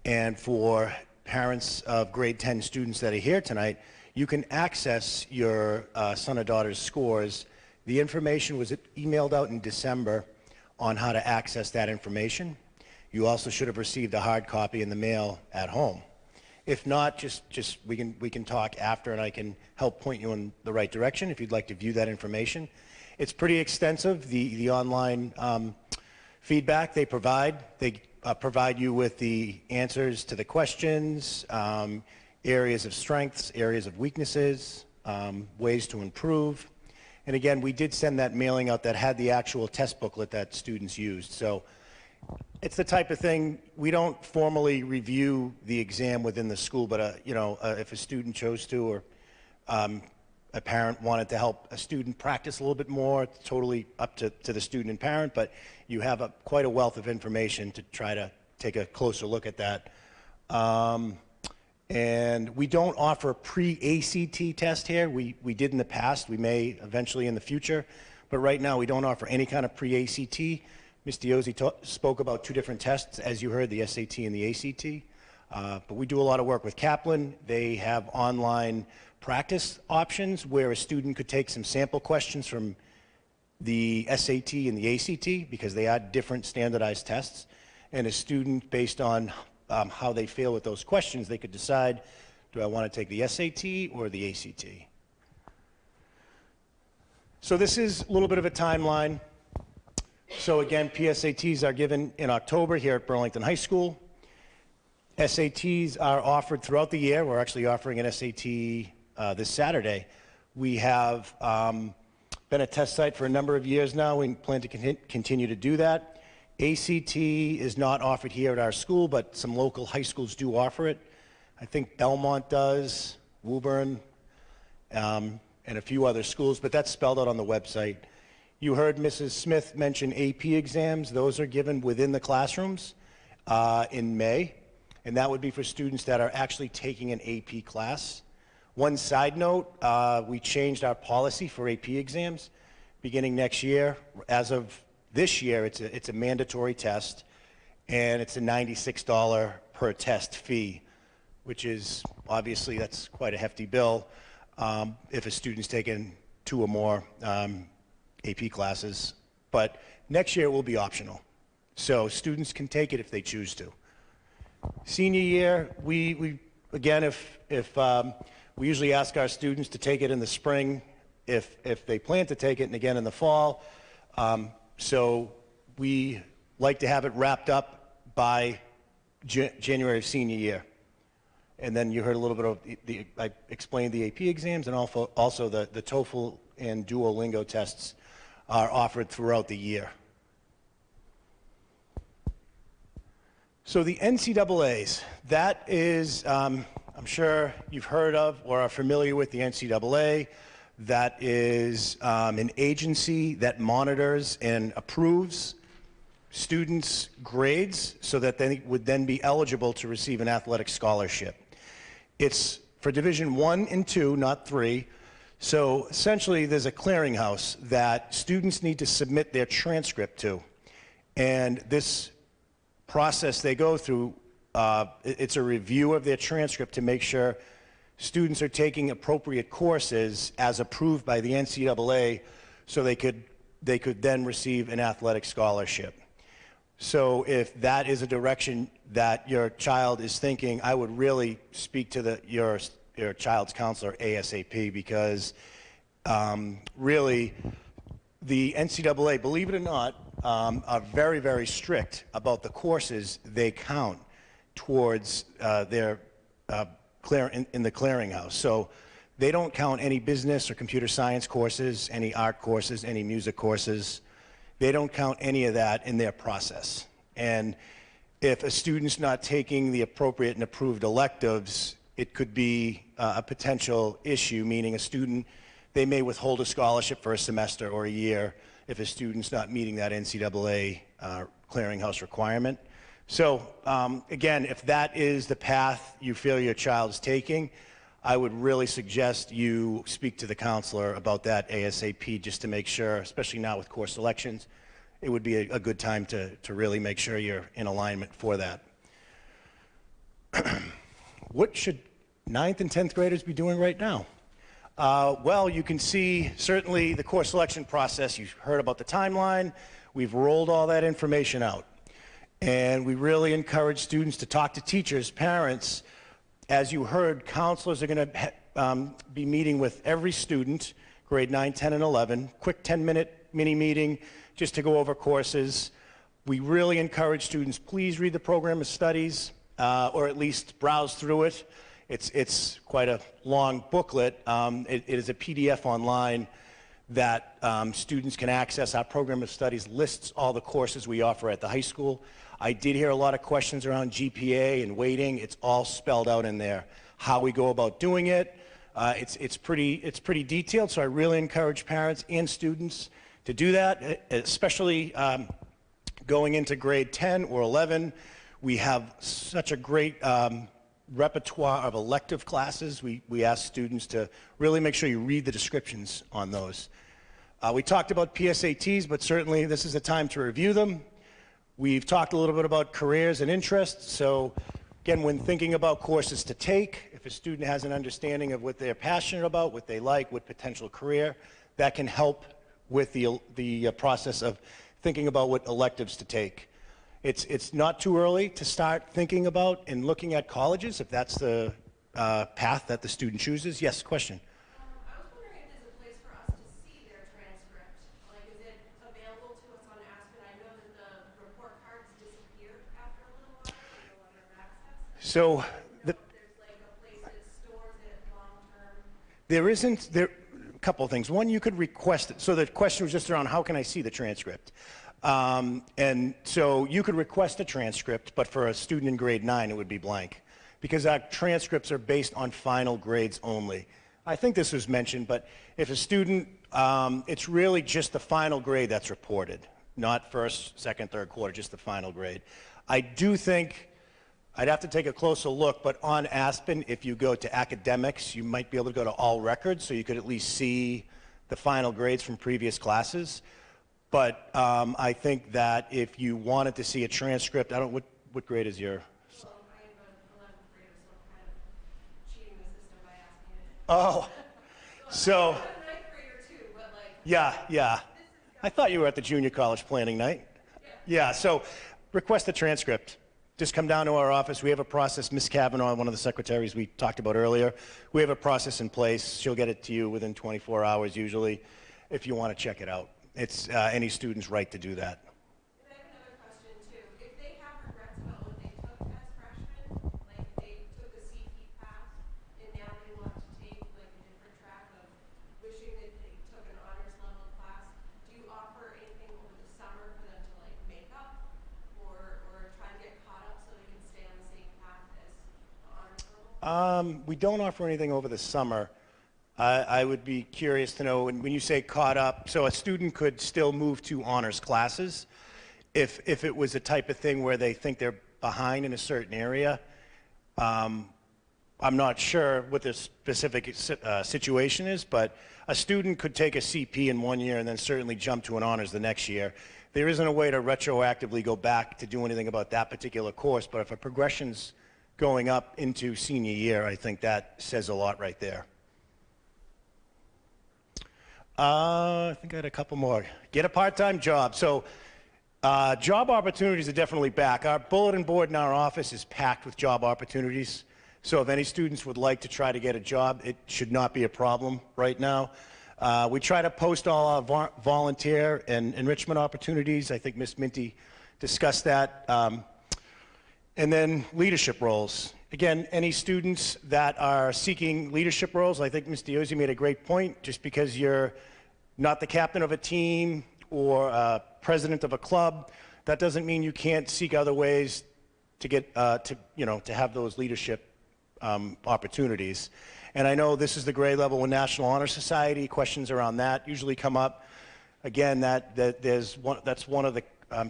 And for parents of grade 10 students that are here tonight, you can access your son or daughter's scores. The information was emailed out in December on how to access that information. You also should have received a hard copy in the mail at home. If not, just we can talk after, and I can help point you in the right direction if you'd like to view that information. It's pretty extensive, the online feedback they provide. They provide you with the answers to the questions, areas of strengths, areas of weaknesses, ways to improve. And again, we did send that mailing out that had the actual test booklet that students used. So it's the type of thing, we don't formally review the exam within the school, but if a student chose to, or a parent wanted to help a student practice a little bit more, it's totally up to the student and parent, but you have quite a wealth of information to try to take a closer look at that. And we don't offer a pre-ACT test here. We did in the past. We may eventually in the future. But right now, we don't offer any kind of pre-ACT. Ms. Diozzi spoke about two different tests, as you heard, the SAT and the ACT. But we do a lot of work with Kaplan. They have online practice options where a student could take some sample questions from the SAT and the ACT, because they are different standardized tests. And a student, based on how they feel with those questions, they could decide, do I want to take the SAT or the ACT? So this is a little bit of a timeline. So again, PSATs are given in October here at Burlington High School. SATs are offered throughout the year. We're actually offering an SAT this Saturday. We have been a test site for a number of years now. We plan to continue to do that. ACT is not offered here at our school, but some local high schools do offer it. I think Belmont does, Woburn, and a few other schools, but that's spelled out on the website. You heard Mrs. Smith mention AP exams. Those are given within the classrooms in May, and that would be for students that are actually taking an AP class. One side note, we changed our policy for AP exams beginning next year. As of this year, it's a mandatory test, and it's a $96 per test fee, which is, obviously, that's quite a hefty bill if a student's taken 2 or more AP classes. But next year it will be optional, so students can take it if they choose to. Senior year, we again, if we usually ask our students to take it in the spring if they plan to take it, and again in the fall. So we like to have it wrapped up by January of senior year. And then you heard a little bit of I explained the AP exams, and also the TOEFL and Duolingo tests are offered throughout the year. So the NCAAs, that is, I'm sure you've heard of or are familiar with the NCAA. That is an agency that monitors and approves students' grades so that they would then be eligible to receive an athletic scholarship. It's for Division I and II, not III. So essentially, there's a clearinghouse that students need to submit their transcript to. And this process they go through, it's a review of their transcript to make sure students are taking appropriate courses as approved by the NCAA, so they could then receive an athletic scholarship. So if that is a direction that your child is thinking, I would really speak to your child's counselor ASAP, because really the NCAA, believe it or not, are very, very strict about the courses they count towards their in the clearinghouse. So they don't count any business or computer science courses, any art courses, any music courses. They don't count any of that in their process. And if a student's not taking the appropriate and approved electives, it could be a potential issue, meaning a student, they may withhold a scholarship for a semester or a year if a student's not meeting that NCAA clearinghouse requirement. So again, if that is the path you feel your child is taking, I would really suggest you speak to the counselor about that ASAP, just to make sure, especially now with course selections, it would be a good time to really make sure you're in alignment for that. What should 9th and 10th graders be doing right now? Well, you can see certainly the course selection process. You've heard about the timeline. We've rolled all that information out. And we really encourage students to talk to teachers, parents. As you heard, counselors are going to be meeting with every student, grade 9, 10, and 11. Quick 10-minute mini meeting just to go over courses. We really encourage students, please read the program of studies, or at least browse through it. It's quite a long booklet. It is a PDF online that students can access. Our program of studies lists all the courses we offer at the high school. I did hear a lot of questions around GPA and weighting. It's all spelled out in there. How we go about doing it. It's pretty detailed, so I really encourage parents and students to do that, especially going into grade 10 or 11. We have such a great repertoire of elective classes. We ask students to really make sure you read the descriptions on those. We talked about PSATs, but certainly this is a time to review them. We've talked a little bit about careers and interests. So again, when thinking about courses to take, if a student has an understanding of what they're passionate about, what they like, what potential career, that can help with the process of thinking about what electives to take. It's not too early to start thinking about and looking at colleges if that's the path that the student chooses. Yes, question. I was wondering if there's a place for us to see their transcript. Like, is it available to us on Aspen? I know that the report cards disappeared after a little while, and no longer have access. So There's like a place that stores it long term. there isn't, a couple of things. One, you could request it. So the question was just around how can I see the transcript? And so you could request a transcript, but for a student in grade 9, it would be blank because our transcripts are based on final grades only. I think this was mentioned, but if a student, it's really just the final grade that's reported, not first, second, third quarter, just the final grade. I do think, I'd have to take a closer look, but on Aspen, if you go to academics, you might be able to go to all records, so you could at least see the final grades from previous classes. But I think that if you wanted to see a transcript, I don't, what grade is your? Well, I am an 11th grader, so I'm kind of cheating the system by asking it. Oh, so, I'm a 9th grader too, but like. yeah. I thought you were at the junior college planning night. Yeah, so request a transcript. Just come down to our office. We have a process. Ms. Kavanaugh, one of the secretaries we talked about earlier, we have a process in place. She'll get it to you within 24 hours usually if you want to check it out. It's any student's right to do that. And I have another question too. If they have regrets about what they took as freshmen, like they took a CP path and now they want to take like a different track of wishing that they took an honors level class, do you offer anything over the summer for them to like make up or try to get caught up so they can stay on the same path as the honors level? We don't offer anything over the summer. I would be curious to know, when you say caught up, so a student could still move to honors classes if it was a type of thing where they think they're behind in a certain area. I'm not sure what the specific situation is, but a student could take a CP in 1 year and then certainly jump to an honors the next year. There isn't a way to retroactively go back to do anything about that particular course, but if a progression's going up into senior year, I think that says a lot right there. I think I had a couple more. Get a part-time job. So job opportunities are definitely back. Our bulletin board in our office is packed with job opportunities. So if any students would like to try to get a job, it should not be a problem right now. We try to post all our volunteer and enrichment opportunities. I think Ms. Minty discussed that. And then leadership roles. Again, any students that are seeking leadership roles, I think Ms. Diozzi made a great point. Just because you're not the captain of a team or president of a club, that doesn't mean you can't seek other ways to get to have those leadership opportunities. And I know this is the grade level with National Honor Society. Questions around that usually come up. Again, that's one of the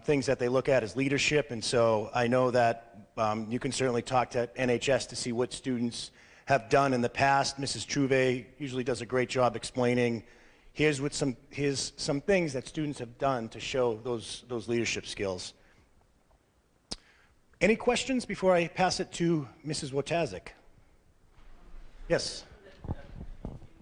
things that they look at is leadership, and so I know that you can certainly talk to NHS to see what students have done in the past. Mrs. Trouve usually does a great job explaining, here's some things that students have done to show those leadership skills. Any questions before I pass it to Mrs. Wojcicki? Yes.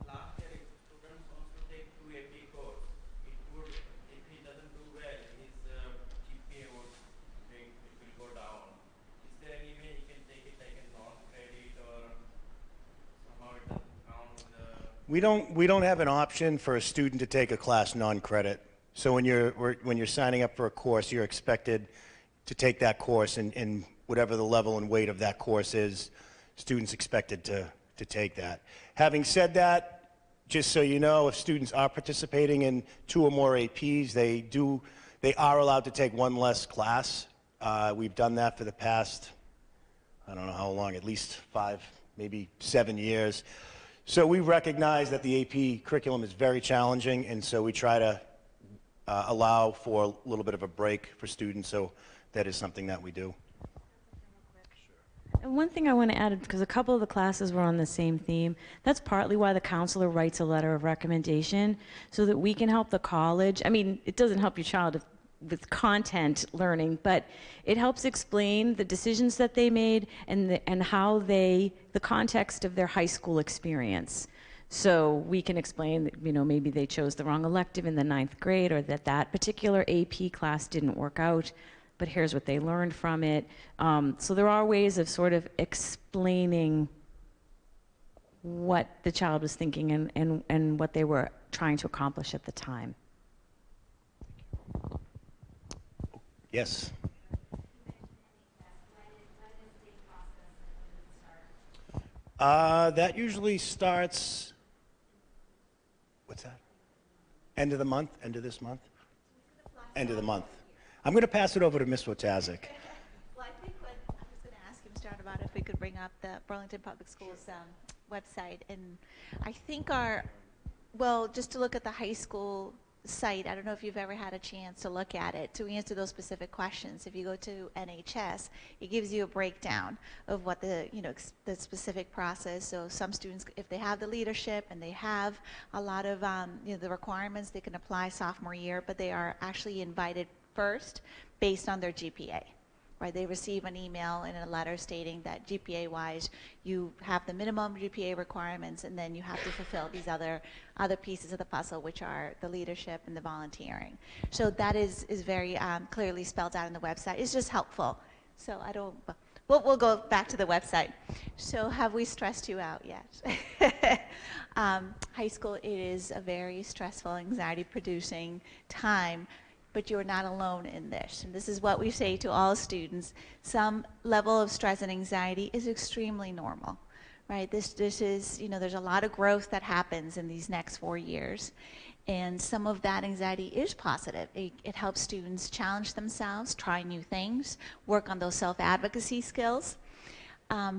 Last year, if students wants to take 2 AP course, it would, if he doesn't do well, his GPA will go down. Is there any way he can take it like a non-credit or somehow it doesn't count with the... We don't have an option for a student to take a class non-credit. So when you're signing up for a course, you're expected to take that course, and whatever the level and weight of that course is, students expected to take that. Having said that, just so you know, if students are participating in 2 or more APs, they are allowed to take 1 less class. We've done that for the past, I don't know how long, at least 5, maybe 7 years. So we recognize that the AP curriculum is very challenging, and so we try to allow for a little bit of a break for students, so that is something that we do. And one thing I want to add, because a couple of the classes were on the same theme, that's partly why the counselor writes a letter of recommendation, so that we can help the college. I mean, it doesn't help your child with content learning, but it helps explain the decisions that they made and how the context of their high school experience. So we can explain that, maybe they chose the wrong elective in the 9th grade, or that particular AP class didn't work out, but here's what they learned from it. So there are ways of sort of explaining what the child was thinking and what they were trying to accomplish at the time. Yes. That usually starts, what's that? End of the month? End of this month? End of the month. I'm going to pass it over to Ms. Wojcicki. Well, I think what I was going to ask him, start about if we could bring up the Burlington Public Schools website. And I think just to look at the high school site, I don't know if you've ever had a chance to look at it, to answer those specific questions. If you go to NHS, it gives you a breakdown of what the specific process. So some students, if they have the leadership and they have a lot of the requirements, they can apply sophomore year, but they are actually invited first based on their GPA. Right, they receive an email and a letter stating that GPA-wise, you have the minimum GPA requirements, and then you have to fulfill these other pieces of the puzzle, which are the leadership and the volunteering. So that is very clearly spelled out on the website. It's just helpful. So we'll go back to the website. So have we stressed you out yet? High school, it is a very stressful, anxiety-producing time. But you're not alone in this. And this is what we say to all students. Some level of stress and anxiety is extremely normal, right? This is, there's a lot of growth that happens in these next 4 years. And some of that anxiety is positive. It helps students challenge themselves, try new things, work on those self-advocacy skills.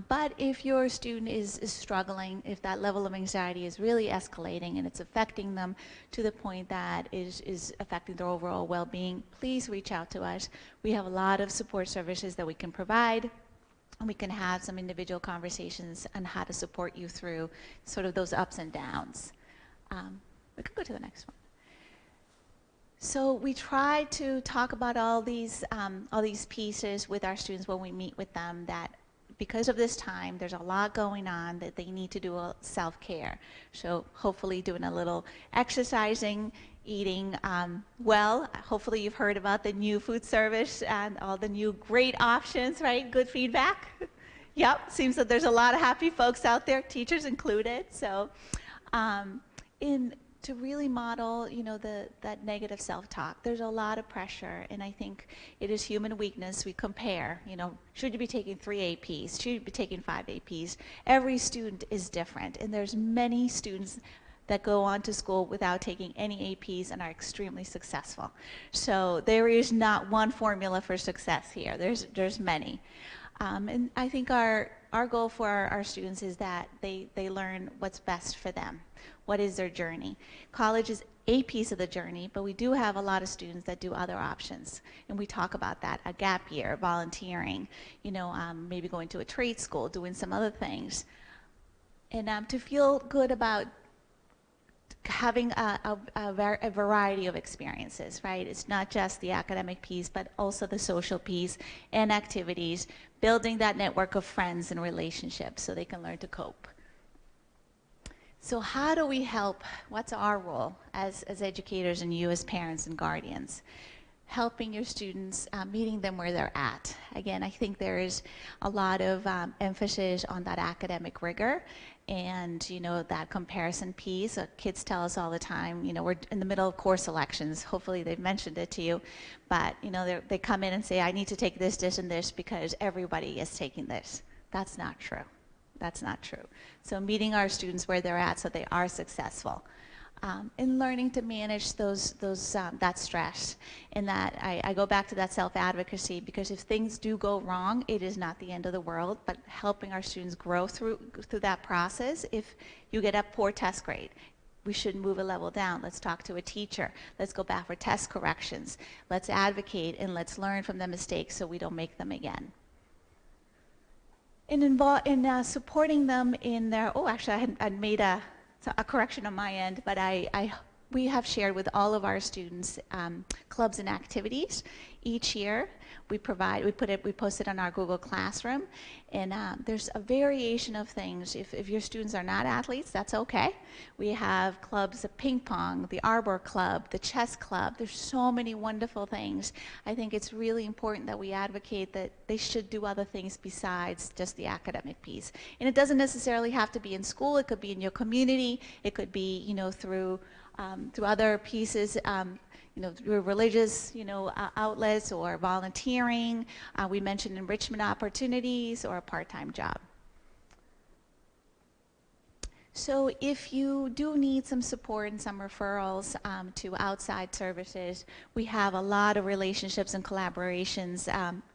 But if your student is struggling, if that level of anxiety is really escalating and it's affecting them to the point that is affecting their overall well-being, please reach out to us. We have a lot of support services that we can provide, and we can have some individual conversations on how to support you through sort of those ups and downs. We could go to the next one. So we try to talk about all these pieces with our students when we meet with them, that because of this time, there's a lot going on that they need to do a self-care. So hopefully doing a little exercising, eating well. Hopefully you've heard about the new food service and all the new great options, right? Good feedback. Yep, seems that there's a lot of happy folks out there, teachers included. So to really model, that negative self-talk. There's a lot of pressure, and I think it is human weakness. We compare, should you be taking 3 APs? Should you be taking 5 APs? Every student is different, and there's many students that go on to school without taking any APs and are extremely successful. So there is not one formula for success here. There's many. And I think our goal for our students is that they learn what's best for them. What is their journey? College is a piece of the journey, but we do have a lot of students that do other options. And we talk about that, a gap year, volunteering, maybe going to a trade school, doing some other things. And to feel good about having a variety of experiences, right? It's not just the academic piece, but also the social piece and activities, building that network of friends and relationships so they can learn to cope. So how do we help? What's our role as educators and you as parents and guardians? Helping your students, meeting them where they're at. Again, I think there is a lot of emphasis on that academic rigor and that comparison piece. Kids tell us all the time, we're in the middle of course elections. Hopefully they've mentioned it to you, but they come in and say, I need to take this, this, and this because everybody is taking this. That's not true. That's not true. So meeting our students where they're at so they are successful. And learning to manage that stress. And that I go back to that self-advocacy, because if things do go wrong, it is not the end of the world, but helping our students grow through that process. If you get a poor test grade, we should move a level down. Let's talk to a teacher. Let's go back for test corrections. Let's advocate and let's learn from the mistakes so we don't make them again. And supporting them in their, actually I made a correction on my end, but we have shared with all of our students clubs and activities. Each year we post it on our Google Classroom, and there's a variation of things. If your students are not athletes, that's okay. We have clubs of ping pong, the Arbor Club, the chess club. There's so many wonderful things. I think it's really important that we advocate that they should do other things besides just the academic piece. And it doesn't necessarily have to be in school. It could be in your community. It could be through other pieces, through religious, outlets or volunteering. We mentioned enrichment opportunities or a part-time job. So if you do need some support and some referrals to outside services, we have a lot of relationships and collaborations.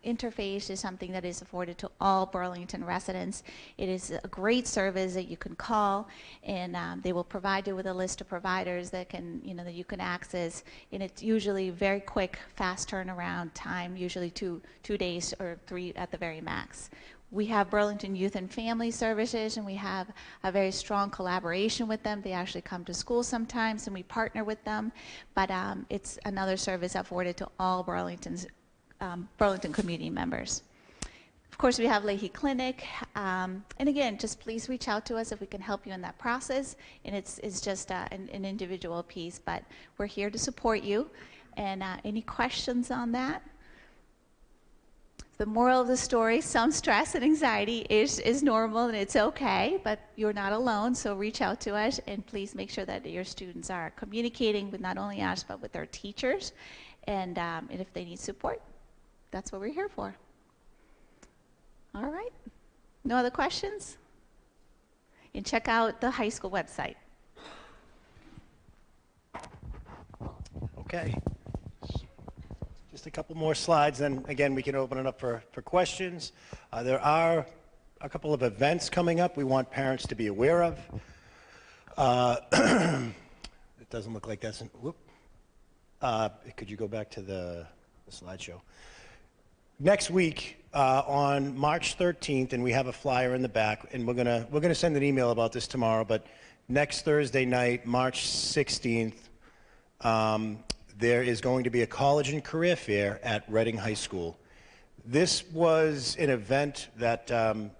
Interface is something that is afforded to all Burlington residents. It is a great service that you can call, and they will provide you with a list of providers that that you can access. And it's usually very quick, fast turnaround time, usually two days or 3 at the very max. We have Burlington Youth and Family Services, and we have a very strong collaboration with them. They actually come to school sometimes, and we partner with them. But it's another service afforded to all Burlington community members. Of course, we have Leahy Clinic. And again, just please reach out to us if we can help you in that process. And it's just an individual piece, but we're here to support you. And any questions on that? The moral of the story, some stress and anxiety is normal and it's okay, but you're not alone, so reach out to us and please make sure that your students are communicating with not only us, but with their teachers, and if they need support, that's what we're here for. All right, no other questions? And check out the high school website. Okay. Just a couple more slides, then again we can open it up for questions. There are a couple of events coming up we want parents to be aware of. It doesn't look like that's whoop. Could you go back to the slideshow? Next week on March 13th, and we have a flyer in the back, and we're gonna send an email about this tomorrow, but next Thursday night, March 16th, there is going to be a college and career fair at Reading High School. This was an event that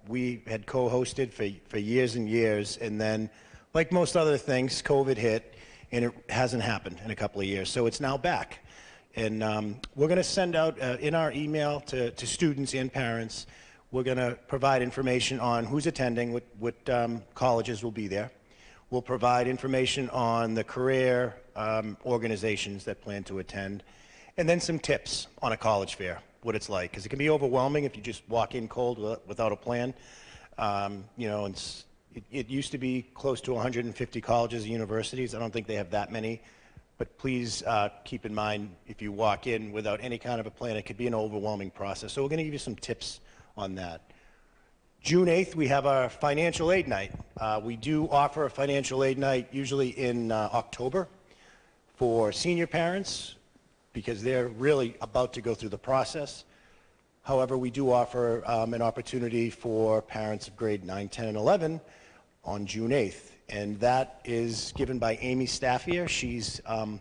we had co-hosted for years and years, and then, like most other things, COVID hit, and it hasn't happened in a couple of years, so it's now back. And we're going to send out in our email to students and parents, we're going to provide information on who's attending, what colleges will be there. We'll provide information on the career organizations that plan to attend, and then some tips on a college fair, what it's like, because it can be overwhelming if you just walk in cold without a plan. It used to be close to 150 colleges and universities. I don't think they have that many, but please keep in mind, if you walk in without any kind of a plan, it could be an overwhelming process. So we're going to give you some tips on that. June 8th, we have our financial aid night. We do offer a financial aid night usually in October for senior parents because they're really about to go through the process. However, we do offer an opportunity for parents of grade 9, 10, and 11 on June 8th. And that is given by Amy Staffier. She's the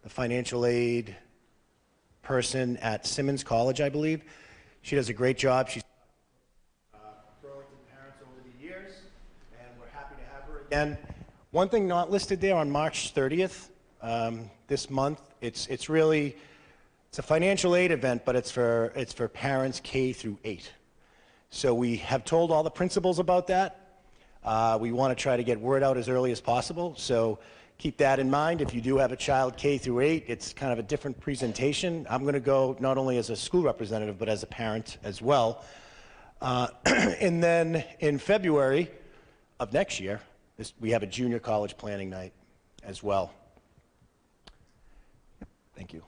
financial aid person at Simmons College, I believe. She does a great job. She's Burlington parents over the years, and we're happy to have her again. One thing not listed there on March 30th, this month, it's a financial aid event, but it's for parents K through 8. So we have told all the principals about that. We want to try to get word out as early as possible. So keep that in mind. If you do have a child K through 8, it's kind of a different presentation. I'm going to go not only as a school representative, but as a parent as well. And then in February of next year, we have a junior college planning night as well. Thank you.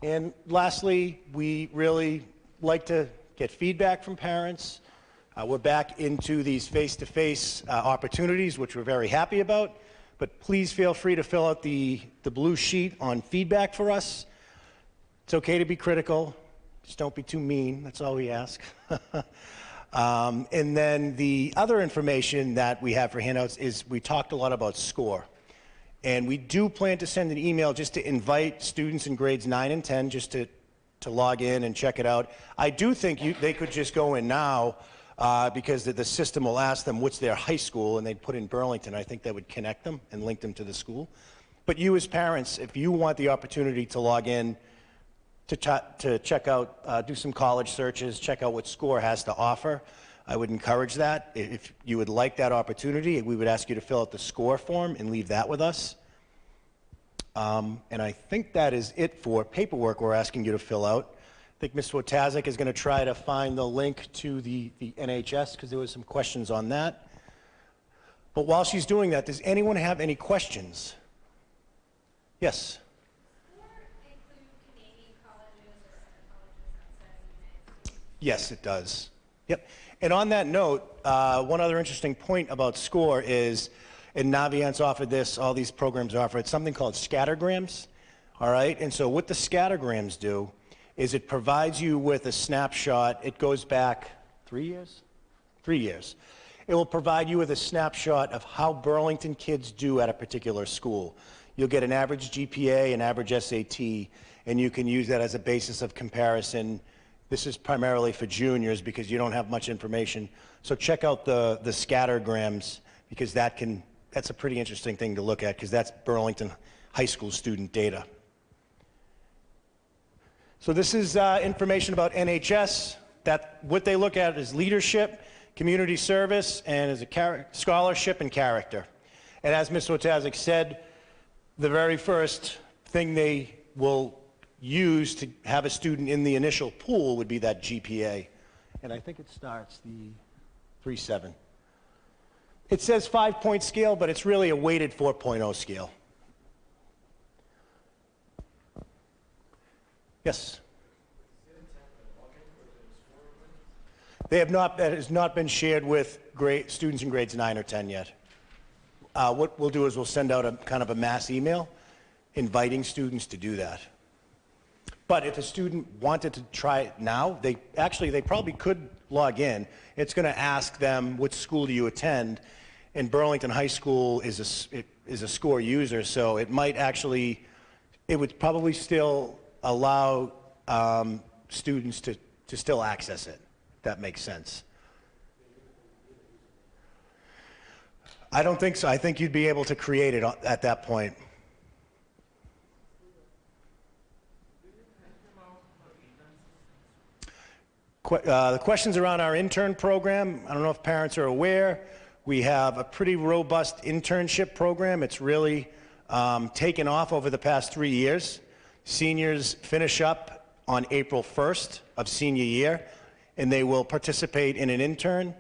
And lastly, we really like to get feedback from parents. We're back into these face-to-face opportunities, which we're very happy about. But please feel free to fill out the blue sheet on feedback for us. It's okay to be critical. Just don't be too mean. That's all we ask. And then the other information that we have for handouts is we talked a lot about SCORE. And we do plan to send an email just to invite students in grades 9 and 10 just to log in and check it out. I do think they could just go in now because the system will ask them what's their high school, and they'd put in Burlington. I think that would connect them and link them to the school. But you as parents, if you want the opportunity to log in, to check out, do some college searches, check out what SCORE has to offer, I would encourage that. If you would like that opportunity, we would ask you to fill out the SCORE form and leave that with us. And I think that is it for paperwork we're asking you to fill out. I think Ms. Wojtaszek is going to try to find the link to the NHS because there was some questions on that. But while she's doing that, does anyone have any questions? Yes? Yes, it does. Yep. And on that note, one other interesting point about SCORE is, and Navient's offered this, all these programs offer it, something called scattergrams. All right? And so what the scattergrams do is it provides you with a snapshot. It goes back 3 years? 3 years. It will provide you with a snapshot of how Burlington kids do at a particular school. You'll get an average GPA, an average SAT, and you can use that as a basis of comparison. This is primarily for juniors because you don't have much information. So check out the scattergrams because that's a pretty interesting thing to look at because that's Burlington high school student data. So this is information about NHS. What they look at is leadership, community service, and as a scholarship and character. And as Ms. Wojtaszek said, the very first thing they will use to have a student in the initial pool would be that GPA. And I think it starts the 3.7. It says 5-point scale, but it's really a weighted 4.0 scale. Yes? That has not been shared with students in grades 9 or 10 yet. What we'll do is we'll send out a kind of a mass email inviting students to do that. But if a student wanted to try it now, they probably could log in. It's going to ask them, what school do you attend? And Burlington High School is a SCORE user, so it would probably still allow students to still access it, if that makes sense. I don't think so. I think you'd be able to create it at that point. The questions around our intern program, I don't know if parents are aware, we have a pretty robust internship program. It's really taken off over the past 3 years. Seniors finish up on April 1st of senior year, and they will participate in an intern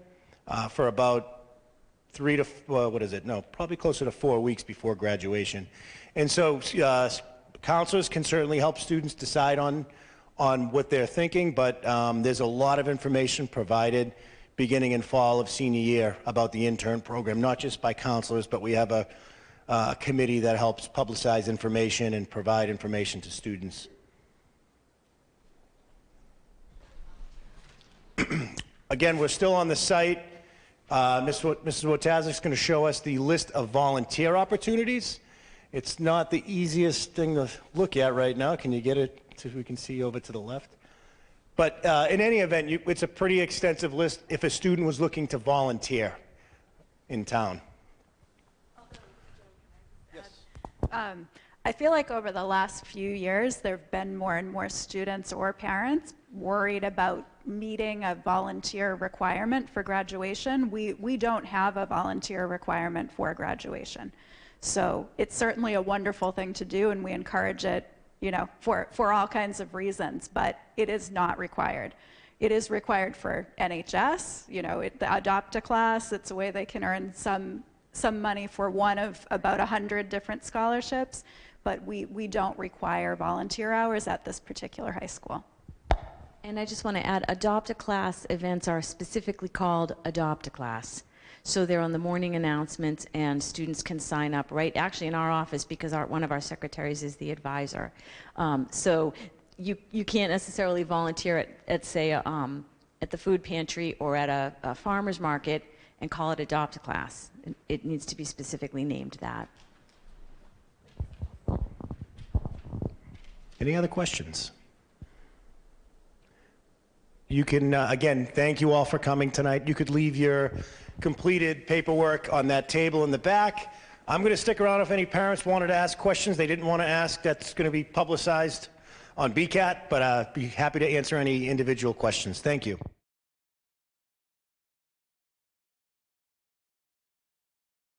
for about probably closer to 4 weeks before graduation. And so counselors can certainly help students decide on what they're thinking, but there's a lot of information provided beginning in fall of senior year about the intern program, not just by counselors, but we have a committee that helps publicize information and provide information to students. Again, we're still on the site. Mrs. Wojtaszek is going to show us the list of volunteer opportunities. It's not the easiest thing to look at right now. Can you get it so we can see over to the left? But in any event, it's a pretty extensive list if a student was looking to volunteer in town. I feel like over the last few years, there have been more and more students or parents worried about meeting a volunteer requirement for graduation. We don't have a volunteer requirement for graduation. So it's certainly a wonderful thing to do, and we encourage it, you know, for all kinds of reasons, but it is not required. It is required for NHS, you know, the Adopt a Class. It's a way they can earn some money for one of about 100 different scholarships, but we don't require volunteer hours at this particular high school. And I just want to add, Adopt a Class events are specifically called Adopt a Class. So they're on the morning announcements, and students can sign up right actually in our office, because one of our secretaries is the advisor. So you can't necessarily volunteer at say, at the food pantry or at a farmer's market and call it Adopt a Class. It needs to be specifically named that. Any other questions? You can, again, thank you all for coming tonight. You could leave your completed paperwork on that table in the back. I'm going to stick around if any parents wanted to ask questions they didn't want to ask. That's going to be publicized on BCAT, but I'd be happy to answer any individual questions. Thank you.